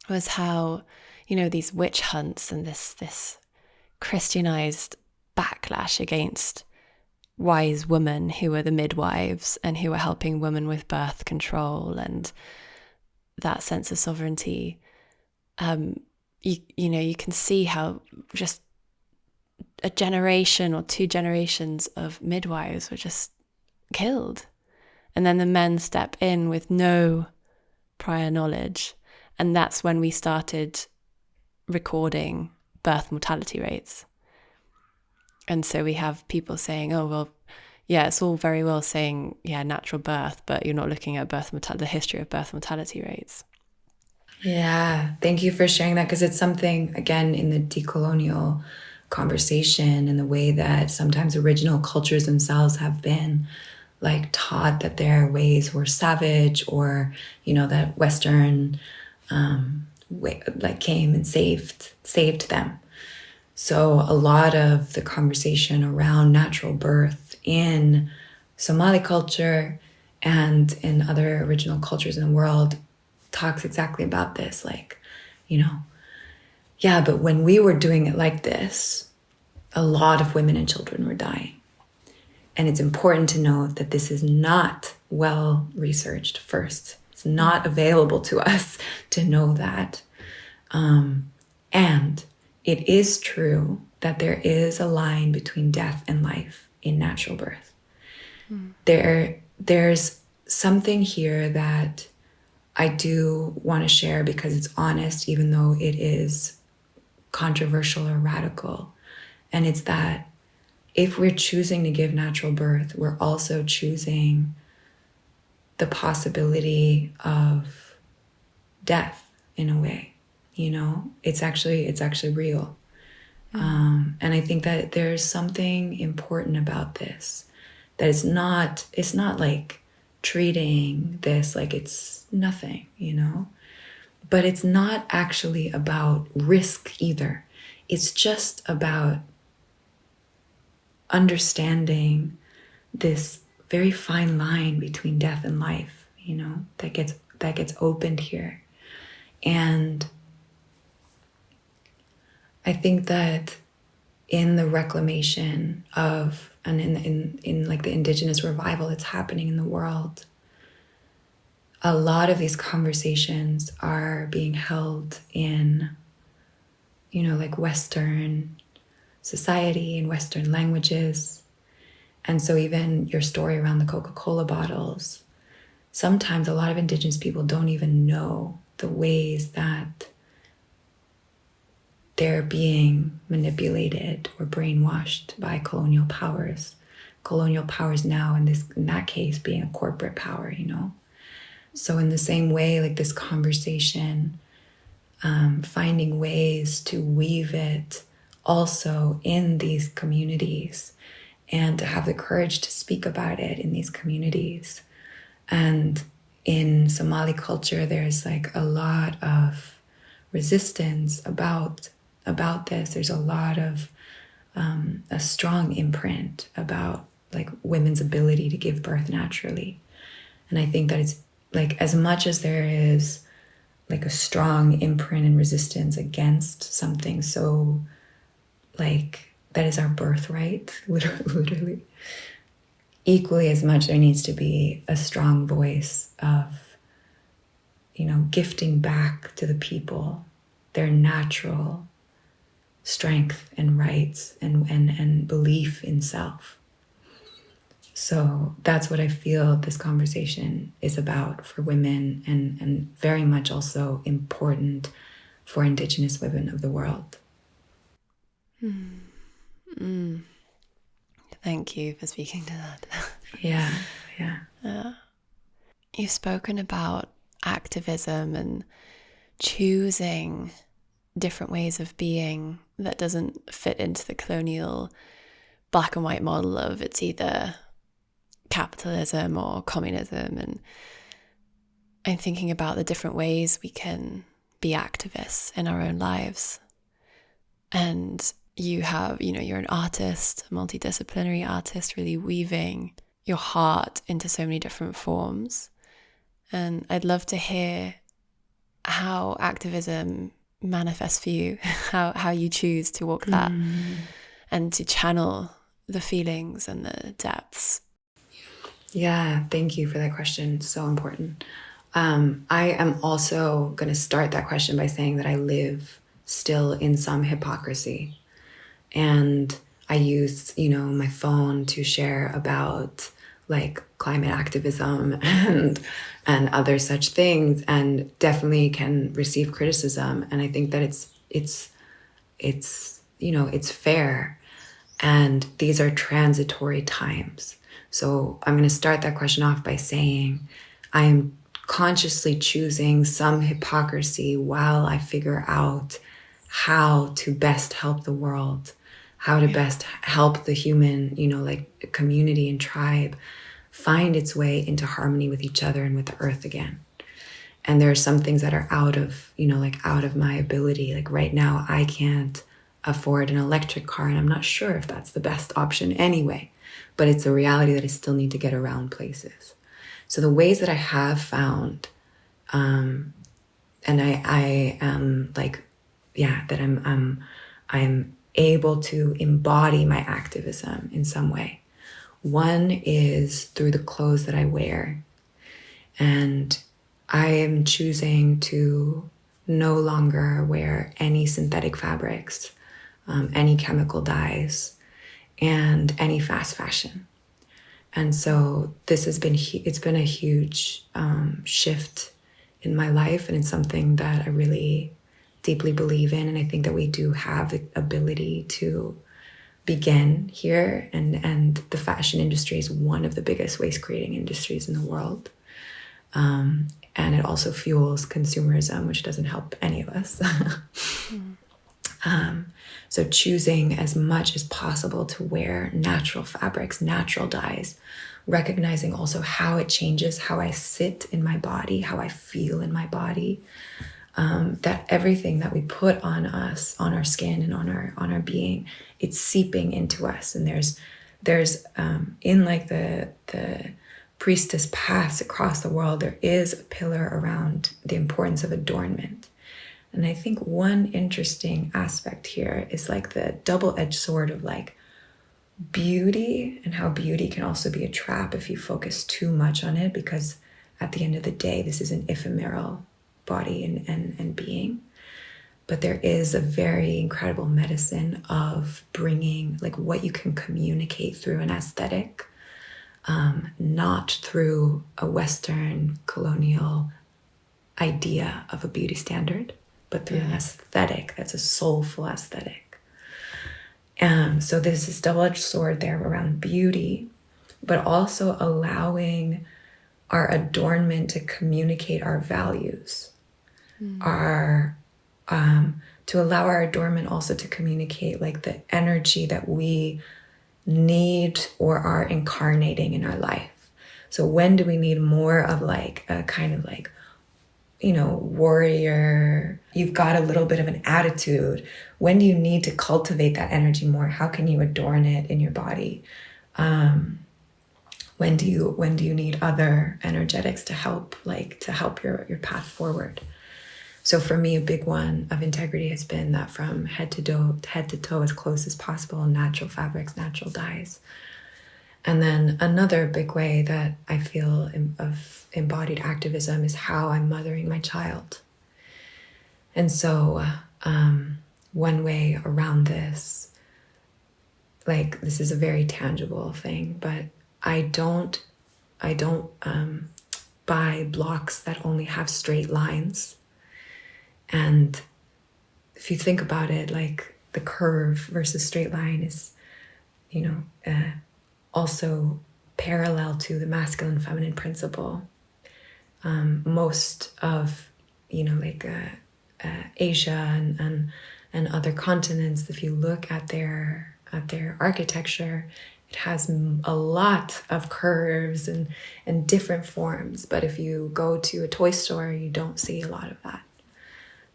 was how, you know, these witch hunts and this Christianized backlash against wise women who were the midwives and who were helping women with birth control and that sense of sovereignty. You can see how just a generation or 2 generations of midwives were just killed. And then the men step in with no prior knowledge. And that's when we started recording birth mortality rates. And so we have people saying, oh, well, yeah, it's all very well saying, yeah, natural birth, but you're not looking at the history of birth mortality rates.
Yeah, thank you for sharing that, because it's something, again, in the decolonial conversation and the way that sometimes original cultures themselves have been like taught that their ways were savage, or, you know, that Western came and saved them. So a lot of the conversation around natural birth in Somali culture and in other original cultures in the world talks exactly about this. Like, you know, yeah, but when we were doing it like this, a lot of women and children were dying. And it's important to note that this is not well researched first. It's not available to us to know that. And it is true that there is a line between death and life in natural birth. There's something here that I do want to share because it's honest, even though it is controversial or radical. And it's that if we're choosing to give natural birth, we're also choosing the possibility of death in a way. You know, it's actually real. And I think that there's something important about this, that it's not like treating this like it's nothing, you know, but it's not actually about risk either. It's just about understanding this very fine line between death and life, you know, that gets opened here. And I think that in the reclamation of, and in like the indigenous revival that's happening in the world, a lot of these conversations are being held in, you know, like Western society and Western languages. And so even your story around the Coca-Cola bottles, sometimes a lot of indigenous people don't even know the ways that they're being manipulated or brainwashed by colonial powers. Colonial powers now, in that case, being a corporate power, you know? So in the same way, like this conversation, finding ways to weave it also in these communities and to have the courage to speak about it in these communities. And in Somali culture, there's like a lot of resistance about this. There's a lot of a strong imprint about like women's ability to give birth naturally. And I think that it's like, as much as there is like a strong imprint and resistance against something so like that is our birthright, literally, equally as much there needs to be a strong voice of, you know, gifting back to the people their natural strength and rights and belief in self. So that's what I feel this conversation is about for women, and very much also important for Indigenous women of the world.
Thank you for speaking to that.
Yeah.
You've spoken about activism and choosing different ways of being that doesn't fit into the colonial black and white model of it's either capitalism or communism. And I'm thinking about the different ways we can be activists in our own lives. And you have, you know, you're an artist, a multi-disciplinary artist, really weaving your heart into so many different forms. And I'd love to hear how activism manifests for you, how you choose to walk that and to channel the feelings and the depths.
Yeah, thank you for that question. So important. I am also going to start that question by saying that I live still in some hypocrisy. And I use, you know, my phone to share about like climate activism and other such things, and definitely can receive criticism. And I think that it's you know, it's fair. And these are transitory times. So I'm going to start that question off by saying I am consciously choosing some hypocrisy while I figure out how to best help the world, how to best help the human, you know, like community and tribe find its way into harmony with each other and with the earth again. And there are some things that are out of, you know, like out of my ability. Like right now, I can't afford an electric car, and I'm not sure if that's the best option anyway, but it's a reality that I still need to get around places. So the ways that I have found, and I am like, yeah, that I'm able to embody my activism in some way. One is through the clothes that I wear. And I am choosing to no longer wear any synthetic fabrics, any chemical dyes, and any fast fashion. And so this has been, it's been a huge shift in my life, and it's something that I really deeply believe in. And I think that we do have the ability to begin here. And the fashion industry is one of the biggest waste creating industries in the world. And it also fuels consumerism, which doesn't help any of us. So choosing as much as possible to wear natural fabrics, natural dyes, recognizing also how it changes how I sit in my body, how I feel in my body, that everything that we put on us, on our skin and on our being, it's seeping into us. And there's in like the priestess paths across the world, there is a pillar around the importance of adornment. And I think one interesting aspect here is like the double-edged sword of like beauty, and how beauty can also be a trap if you focus too much on it, because at the end of the day, this is an ephemeral body and being. But there is a very incredible medicine of bringing like what you can communicate through an aesthetic, not through a Western colonial idea of a beauty standard, but through an aesthetic that's a soulful aesthetic. So there's this double-edged sword there around beauty, but also allowing our adornment to communicate our values, to allow our adornment also to communicate like the energy that we need or are incarnating in our life. So when do we need more of like a kind of like, you know, warrior, you've got a little bit of an attitude. When do you need to cultivate that energy more? How can you adorn it in your body? When do you need other energetics to help your path forward? So for me, a big one of integrity has been that from head to toe, as close as possible, natural fabrics, natural dyes. And then another big way that I feel of embodied activism is how I'm mothering my child. And so one way around this, like this is a very tangible thing, but I don't buy blocks that only have straight lines. And if you think about it, like the curve versus straight line is, you know, also parallel to the masculine feminine principle. Most of, you know, like Asia and other continents, if you look at their architecture, it has a lot of curves and different forms. But if you go to a toy store, you don't see a lot of that.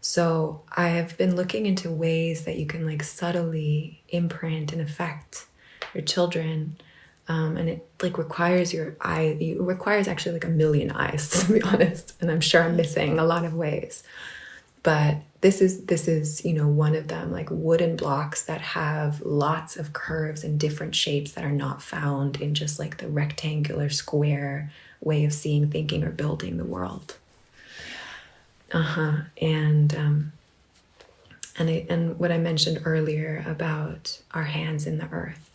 So I have been looking into ways that you can like subtly imprint and affect your children. And it like requires it requires actually like a million eyes, to be honest. And I'm sure I'm missing a lot of ways. But this is, you know, one of them, like wooden blocks that have lots of curves and different shapes that are not found in just like the rectangular square way of seeing, thinking, or building the world. And what I mentioned earlier about our hands in the earth.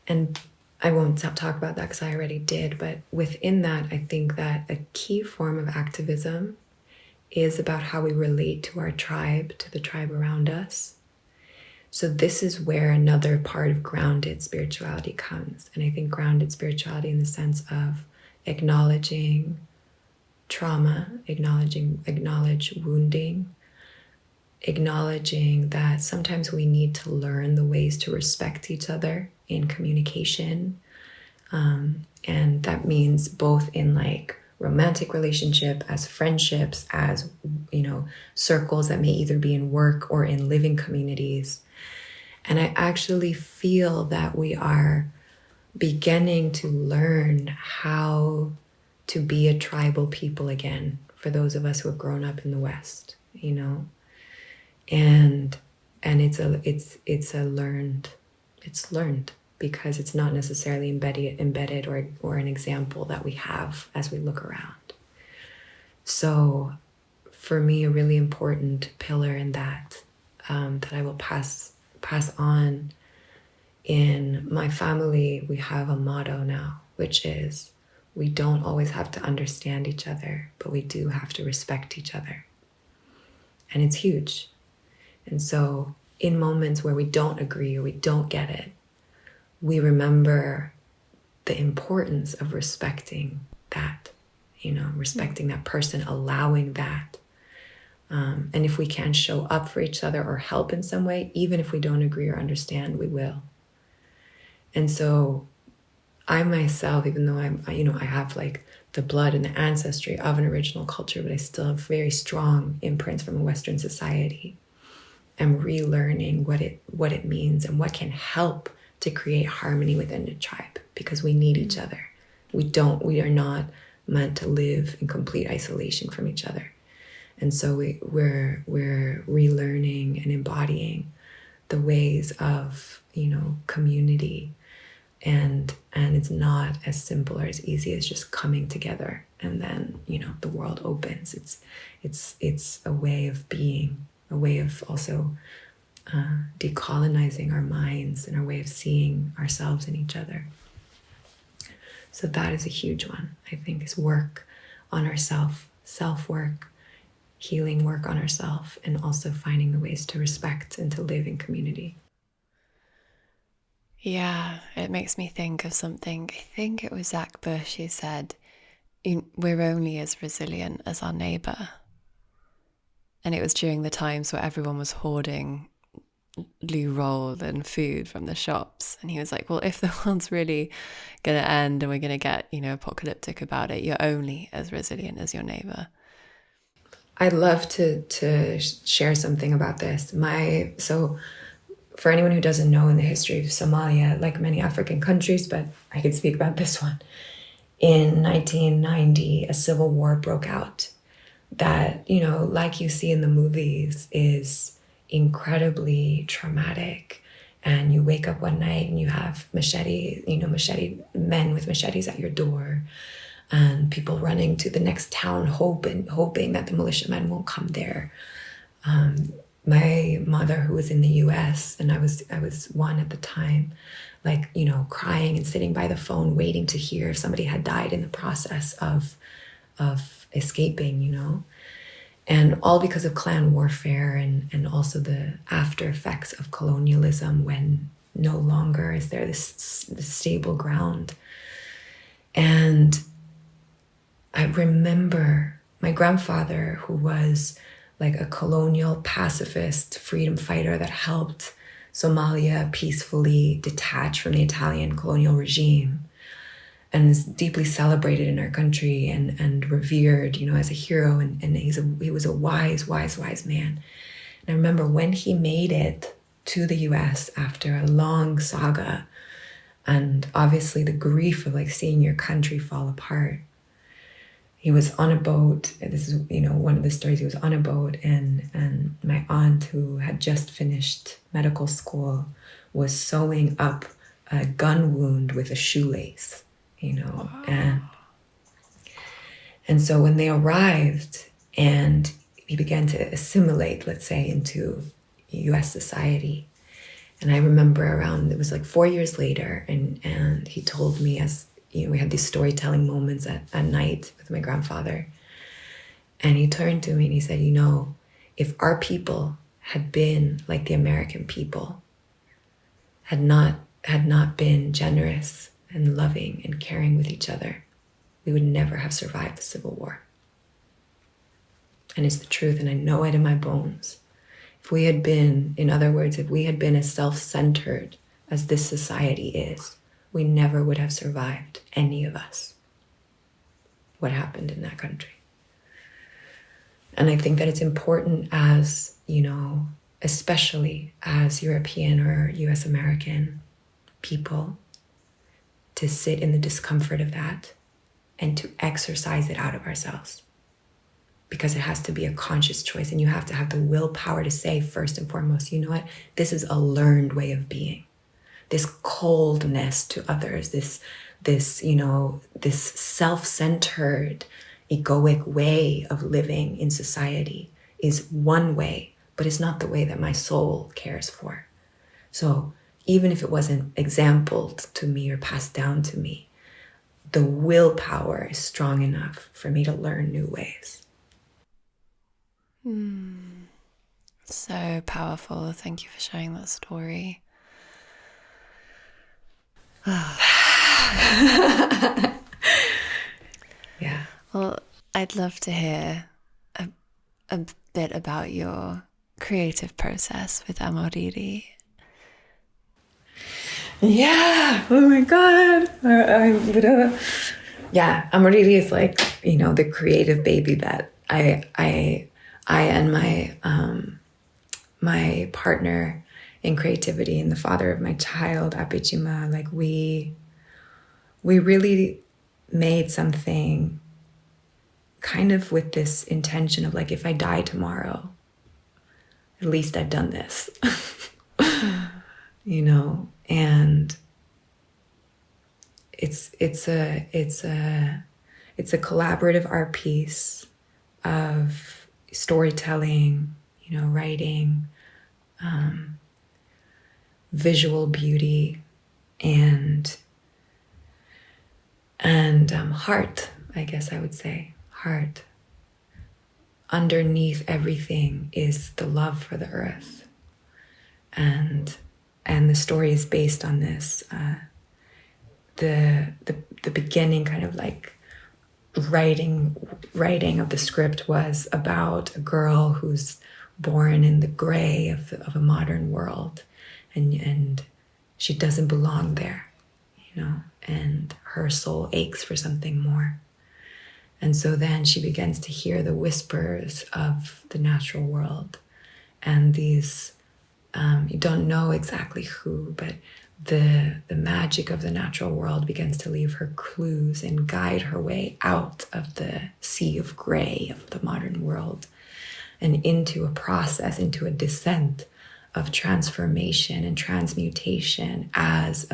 And I won't talk about that because I already did, but within that, I think that a key form of activism is about how we relate to our tribe, to the tribe around us. So this is where another part of grounded spirituality comes. And I think grounded spirituality in the sense of acknowledging trauma, acknowledge wounding, acknowledging that sometimes we need to learn the ways to respect each other in communication. And that means both in like romantic relationship, as friendships, as, you know, circles that may either be in work or in living communities. And I actually feel that we are beginning to learn how to be a tribal people again, for those of us who have grown up in the West, you know, and it's learned because it's not necessarily embedded or an example that we have as we look around. So for me, a really important pillar in that that I will pass on in my family, we have a motto now, which is, we don't always have to understand each other, but we do have to respect each other. And it's huge. And so in moments where we don't agree or we don't get it, we remember the importance of respecting that, you know, respecting that person, allowing that. And if we can show up for each other or help in some way, even if we don't agree or understand, we will. And so I myself, even though I have like the blood and the ancestry of an original culture, but I still have very strong imprints from a Western society. I'm relearning what it means and what can help to create harmony within the tribe, because we need each other. We are not meant to live in complete isolation from each other. And so we're relearning and embodying the ways of, you know, community. And it's not as simple or as easy as just coming together and then, you know, the world opens. It's a way of being, a way of also decolonizing our minds and our way of seeing ourselves and each other. So that is a huge one, I think, is work on ourself, self-work, healing work on ourselves, and also finding the ways to respect and to live in community.
Yeah, it makes me think of something. I think it was Zach Bush who said, we're only as resilient as our neighbour. And it was during the times where everyone was hoarding loo roll and food from the shops. And he was like, well, if the world's really going to end and we're going to get, apocalyptic about it, you're only as resilient as your neighbor.
I'd love to share something about this. So for anyone who doesn't know, in the history of Somalia, like many African countries, but I could speak about this one, in 1990, a civil war broke out that, like you see in the movies, is incredibly traumatic. And you wake up one night and you have machete men with machetes at your door, and people running to the next town hoping that the militiamen won't come there. My mother, who was in the US, and I was one at the time, crying and sitting by the phone waiting to hear if somebody had died in the process of escaping, and all because of clan warfare and also the after effects of colonialism, when no longer is there this stable ground. And I remember my grandfather, who was like a colonial pacifist freedom fighter that helped Somalia peacefully detach from the Italian colonial regime, and is deeply celebrated in our country and revered, as a hero. And he was a wise man. And I remember when he made it to the US after a long saga, and obviously the grief of seeing your country fall apart. He was on a boat. This is, one of the stories. He was on a boat, and my aunt, who had just finished medical school, was sewing up a gun wound with a shoelace, wow. And so when they arrived and he began to assimilate, let's say, into US society. And I remember it was 4 years later, and he told me, as we had these storytelling moments at night with my grandfather. And he turned to me and he said, if our people had been like the American people, had not been generous and loving and caring with each other, we would never have survived the Civil War. And it's the truth, and I know it in my bones. If we had been as self-centered as this society is, we never would have survived, any of us, what happened in that country. And I think that it's important as, especially as European or US American people, to sit in the discomfort of that and to exercise it out of ourselves. Because it has to be a conscious choice, and you have to have the willpower to say, first and foremost, you know what, this is a learned way of being. This coldness to others, this self-centered, egoic way of living in society is one way, but it's not the way that my soul cares for. So even if it wasn't exampled to me or passed down to me, the willpower is strong enough for me to learn new ways.
So powerful. Thank you for sharing that story.
Yeah.
Well, I'd love to hear a bit about your creative process with Amoriri.
Yeah. Oh my God. Yeah. Amoriri is the creative baby that I and my partner in creativity and the father of my child, Ebyän Chimba, we really made something kind of with this intention of if I die tomorrow, at least I've done this, and it's a collaborative art piece of storytelling, writing, visual beauty, and heart, I guess I would say. Heart. Underneath everything is the love for the earth. And the story is based on this. The beginning kind of writing of the script was about a girl whose born in the gray of a modern world, and she doesn't belong there, and her soul aches for something more. And so then she begins to hear the whispers of the natural world, and these, you don't know exactly who, but the magic of the natural world begins to leave her clues and guide her way out of the sea of gray of the modern world and into a process, into a descent of transformation and transmutation as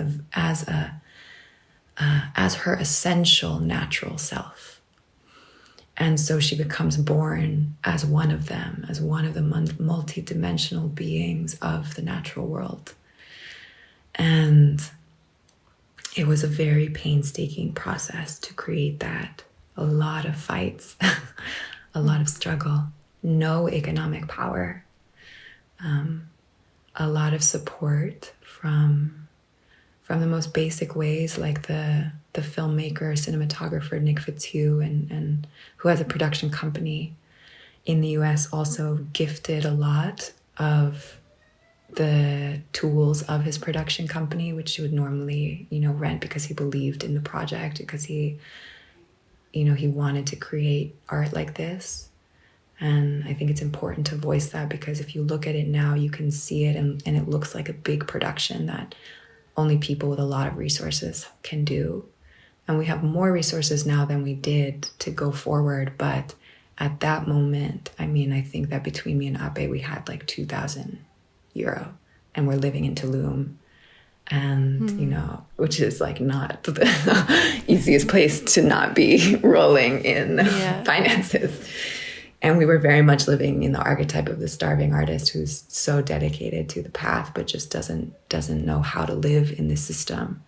her essential natural self. And so she becomes born as one of them, as one of the multi-dimensional beings of the natural world. And it was a very painstaking process to create that. A lot of fights, a lot of struggle, no economic power, a lot of support from the most basic ways, like the filmmaker, cinematographer Nick Fitzhugh, and who has a production company in the US, also gifted a lot of the tools of his production company, which he would normally, rent because he believed in the project, because he wanted to create art like this. And I think it's important to voice that, because if you look at it now, you can see it and it looks like a big production that only people with a lot of resources can do. And we have more resources now than we did to go forward. But at that moment, I think that between me and Abe, we had like 2,000 euro, and we're living in Tulum, and which is like not the easiest place to not be rolling in finances. And we were very much living in the archetype of the starving artist who's so dedicated to the path but just doesn't know how to live in this system.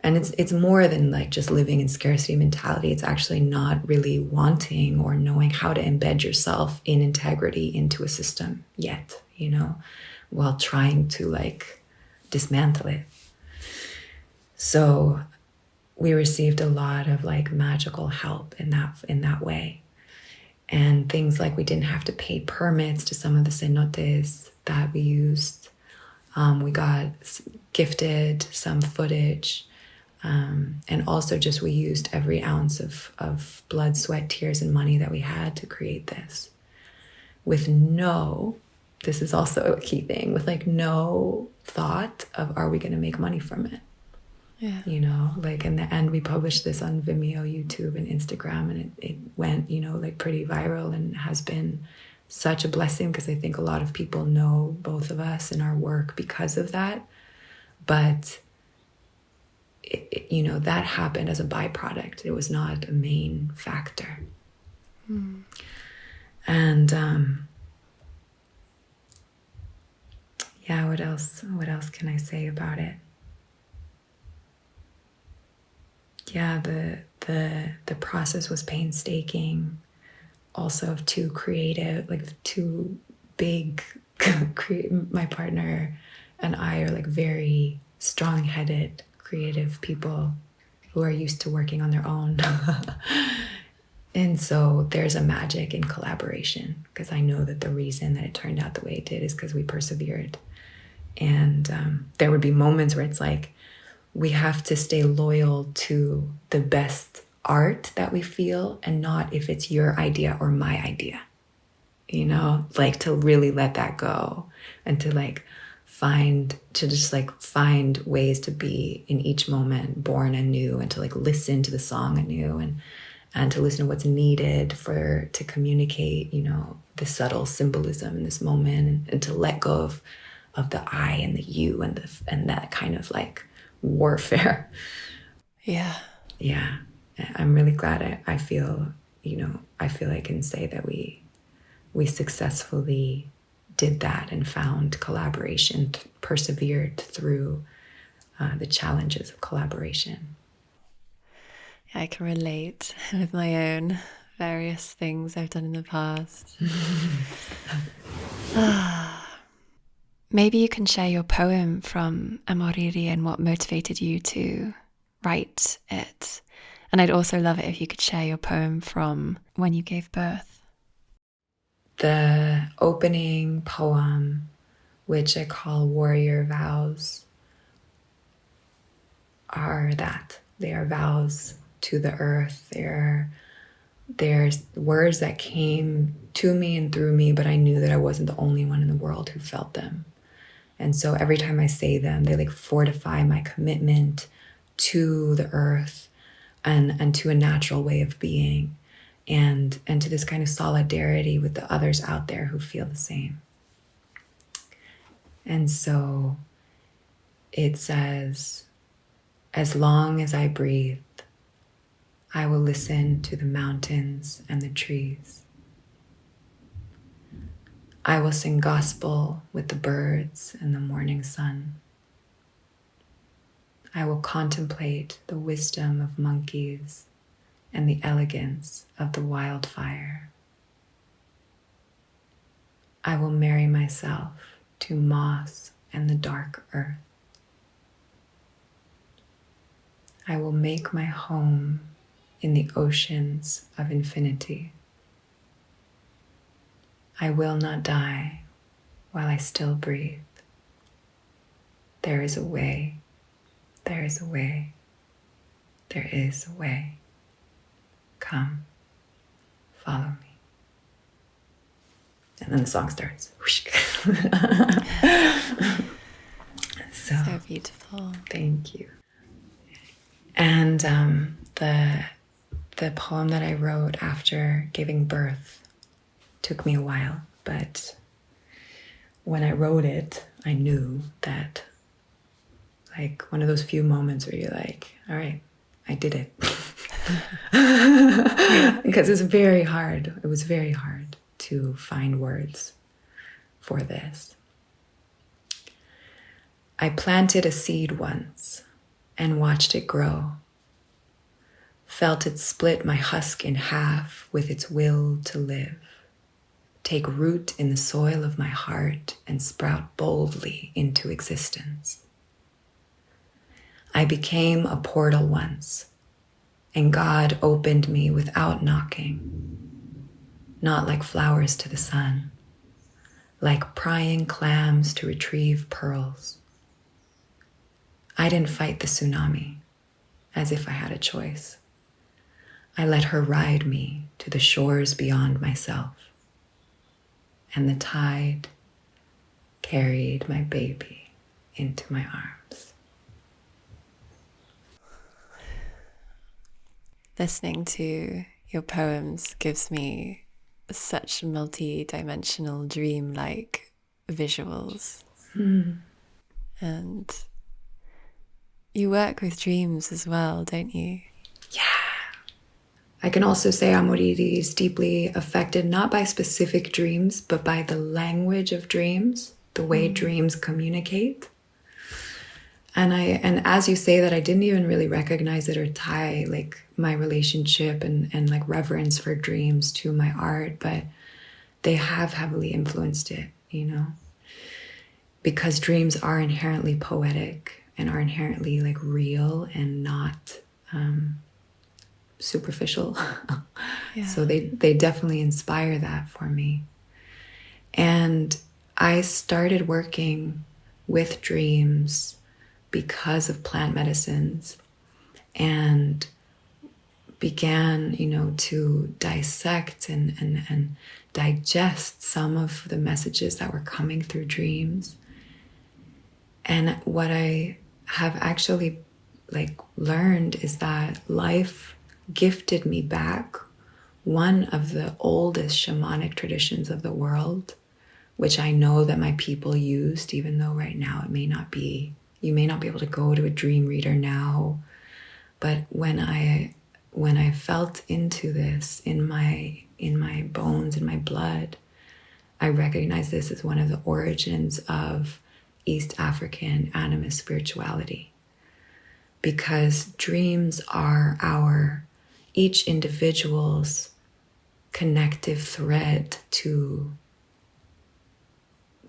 And it's more than like just living in scarcity mentality. It's actually not really wanting or knowing how to embed yourself in integrity into a system yet, while trying to like dismantle it. So we received a lot of like magical help in that way. And things like we didn't have to pay permits to some of the cenotes that we used. We got gifted some footage. And also just we used every ounce of blood, sweat, tears, and money that we had to create this. With this is also a key thing, with like no thought of, are we going to make money from it?
Yeah.
Like in the end, we published this on Vimeo, YouTube, and Instagram, and it went, like pretty viral, and has been such a blessing, because I think a lot of people know both of us and our work because of that. But that happened as a byproduct. It was not a main factor. And what else can I say about it? Yeah, the process was painstaking, also of two big my partner and I are like very strong-headed creative people who are used to working on their own. And so there's a magic in collaboration, because I know that the reason that it turned out the way it did is because we persevered. And there would be moments where it's like, we have to stay loyal to the best art that we feel, and not if it's your idea or my idea, like to really let that go, and to find ways to be in each moment born anew, and to like listen to the song anew, and to listen to what's needed to communicate, the subtle symbolism in this moment, and to let go of the I and the you and that kind of like warfare.
Yeah.
I'm really glad I feel I can say that we successfully did that and found collaboration, persevered through the challenges of collaboration.
I can relate with my own various things I've done in the past. Maybe you can share your poem from Amoriri and what motivated you to write it. And I'd also love it if you could share your poem from when you gave birth.
The opening poem, which I call Warrior Vows, are that. They are vows to the earth. They're words that came to me and through me, but I knew that I wasn't the only one in the world who felt them. And so every time I say them, they like fortify my commitment to the earth and to a natural way of being, and to this kind of solidarity with the others out there who feel the same. And so it says, as long as I breathe, I will listen to the mountains and the trees. I will sing gospel with the birds and the morning sun. I will contemplate the wisdom of monkeys and the elegance of the wildfire. I will marry myself to moss and the dark earth. I will make my home in the oceans of infinity. I will not die while I still breathe. There is a way, there is a way, there is a way. Come, follow me. And then the song starts.
So beautiful.
Thank you. And the poem that I wrote after giving birth took me a while, but when I wrote it, I knew that, like, one of those few moments where you're like, all right, I did it. Because it's very hard. It was very hard to find words for this. I planted a seed once and watched it grow. Felt it split my husk in half with its will to live. Take root in the soil of my heart and sprout boldly into existence. I became a portal once, and God opened me without knocking, not like flowers to the sun, like prying clams to retrieve pearls. I didn't fight the tsunami as if I had a choice. I let her ride me to the shores beyond myself, and the tide carried my baby into my arms.
Listening to your poems gives me such multi-dimensional dream-like visuals. And you work with dreams as well, don't you?
Yeah. I can also say Amoriri is deeply affected not by specific dreams, but by the language of dreams, the way dreams communicate. And as you say that, I didn't even really recognize it or tie like my relationship and like reverence for dreams to my art, but they have heavily influenced it, you know, because dreams are inherently poetic and are inherently like real and not superficial.
Yeah.
So they definitely inspire that for me. And I started working with dreams because of plant medicines and began, you know, to dissect and digest some of the messages that were coming through dreams. And what I have actually like learned is that life gifted me back one of the oldest shamanic traditions of the world, which I know that my people used, even though right now it may not be, you may not be able to go to a dream reader now. But when I felt into this in my bones, in my blood, I recognized this as one of the origins of East African animist spirituality. Because dreams are each individual's connective thread to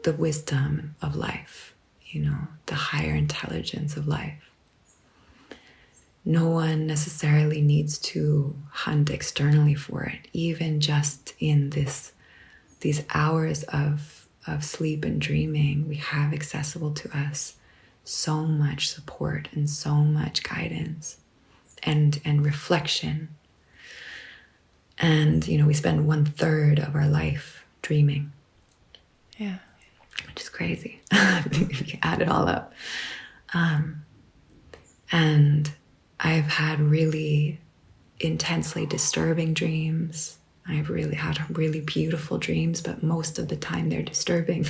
the wisdom of life, you know, the higher intelligence of life. No one necessarily needs to hunt externally for it, even just in this these hours of sleep and dreaming, we have accessible to us so much support and so much guidance and reflection. And, we spend 1/3 of our life dreaming.
Yeah.
Which is crazy if you add it all up. And I've had really intensely disturbing dreams. I've really had really beautiful dreams, but most of the time they're disturbing.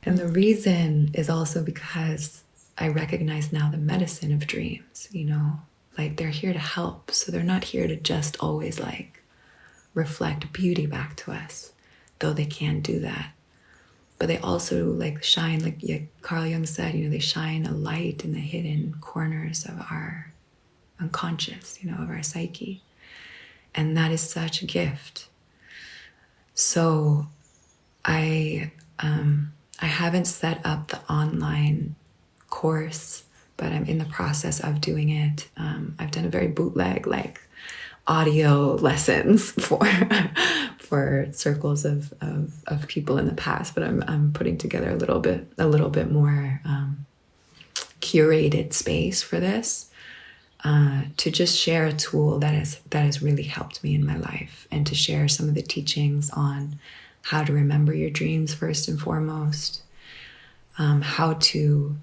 And the reason is also because I recognize now the medicine of dreams, like they're here to help. So they're not here to just always like reflect beauty back to us, though they can do that. But they also like shine, like Carl Jung said, they shine a light in the hidden corners of our unconscious, of our psyche. And that is such a gift. So I haven't set up the online course, but I'm in the process of doing it. I've done a very bootleg, like audio lessons for circles of people in the past, but I'm putting together a little bit more curated space for this, to just share a tool that has really helped me in my life, and to share some of the teachings on how to remember your dreams first and foremost, how to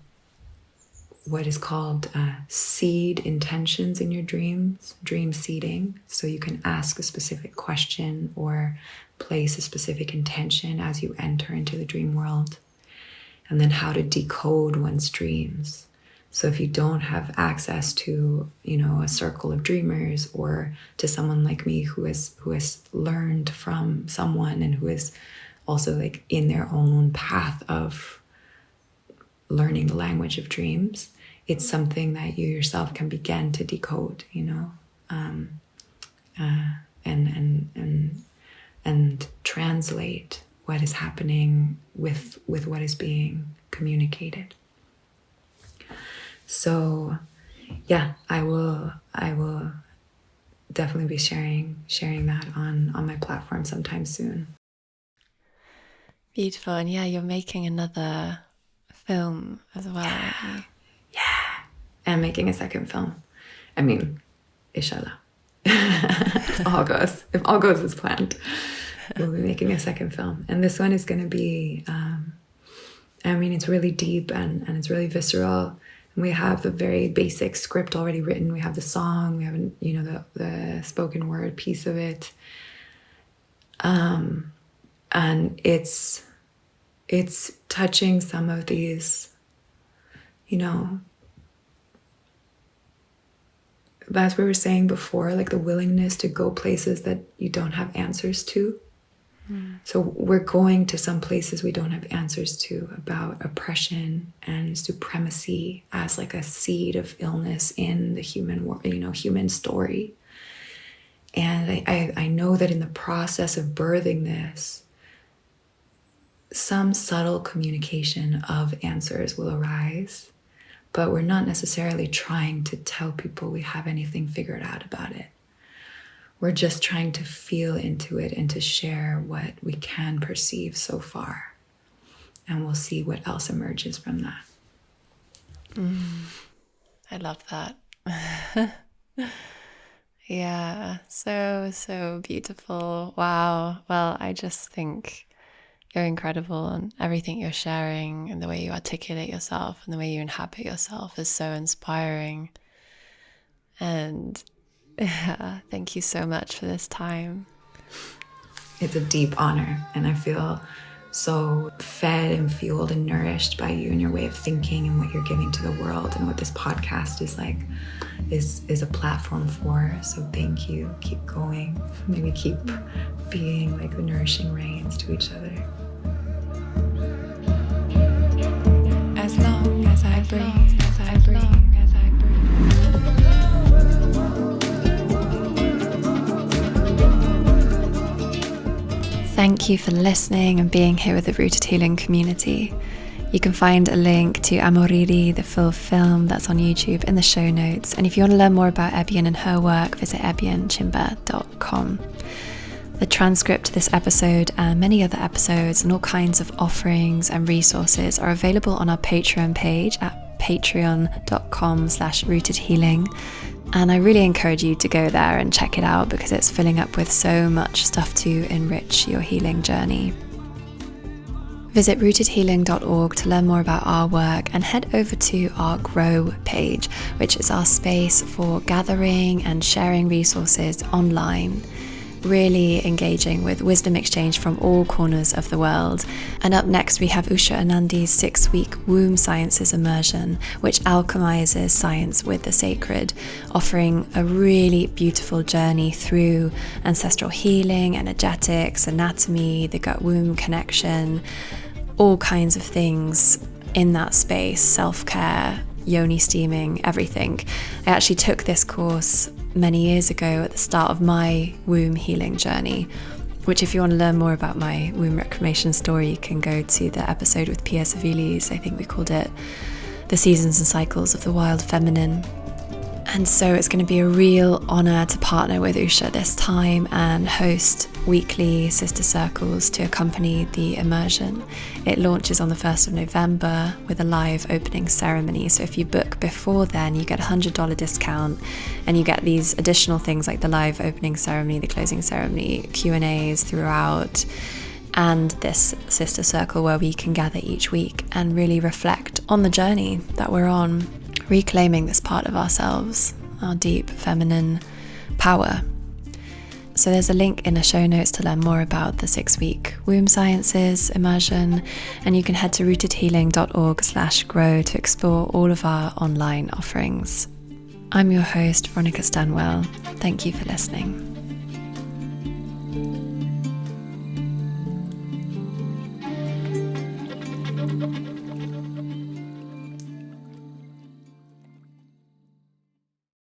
what is called seed intentions in your dreams, dream seeding. So you can ask a specific question or place a specific intention as you enter into the dream world. And then how to decode one's dreams. So if you don't have access to, a circle of dreamers, or to someone like me who has learned from someone and who is also like in their own path of learning the language of dreams, it's something that you yourself can begin to decode, and translate what is happening with what is being communicated. So, yeah, I will definitely be sharing that on my platform sometime soon.
Beautiful. And yeah, you're making another film as well, aren't you?
Yeah, and making a second film. I mean, inshallah. If all goes as planned, we'll be making a second film. And this one is going to be, it's really deep and it's really visceral. And we have a very basic script already written. We have the song, we have, the spoken word piece of it. And it's touching some of these, that's what we were saying before, like the willingness to go places that you don't have answers to. So we're going to some places we don't have answers to, about oppression and supremacy as like a seed of illness in the human world, human story. And I know that in the process of birthing this, some subtle communication of answers will arise, but we're not necessarily trying to tell people we have anything figured out about it. We're just trying to feel into it and to share what we can perceive so far. And we'll see what else emerges from that.
I love that. Yeah, so beautiful. Wow. Well, I just think you're incredible, and everything you're sharing and the way you articulate yourself and the way you inhabit yourself is so inspiring. And yeah, thank you so much for this time.
It's a deep honor, and I feel so fed and fueled and nourished by you and your way of thinking and what you're giving to the world, and what this podcast is like is a platform for. So thank you. Keep going. Maybe keep being like the nourishing rains to each other.
As long as I breathe.
Thank you for listening and being here with the Rooted Healing community. You can find a link to Amoriri, the full film that's on YouTube, in the show notes. And if you want to learn more about Ebyän and her work, visit ebyanchimba.com. The transcript to this episode and many other episodes and all kinds of offerings and resources are available on our Patreon page at patreon.com/rootedhealing. And I really encourage you to go there and check it out because it's filling up with so much stuff to enrich your healing journey. Visit rootedhealing.org to learn more about our work and head over to our Grow page, which is our space for gathering and sharing resources online, really engaging with wisdom exchange from all corners of the world. And up next we have Usha Anandi's 6-week womb sciences immersion, which alchemizes science with the sacred, offering a really beautiful journey through ancestral healing, energetics, anatomy, the gut-womb connection, all kinds of things in that space, self-care, yoni steaming, everything. I actually took this course many years ago at the start of my womb healing journey, which if you want to learn more about my womb reclamation story, you can go to the episode with Pia Savilis. I think we called it The Seasons and Cycles of the Wild Feminine. And so it's going to be a real honour to partner with Usha this time and host weekly sister circles to accompany the immersion. It launches on the 1st of November with a live opening ceremony. So if you book before then, you get a $100 discount and you get these additional things like the live opening ceremony, the closing ceremony, Q&As throughout, and this sister circle where we can gather each week and really reflect on the journey that we're on, reclaiming this part of ourselves, our deep feminine power. So there's a link in the show notes to learn more about the 6-week womb sciences immersion, and you can head to rootedhealing.org/grow to explore all of our online offerings. I'm your host, Veronica Stanwell. Thank you for listening.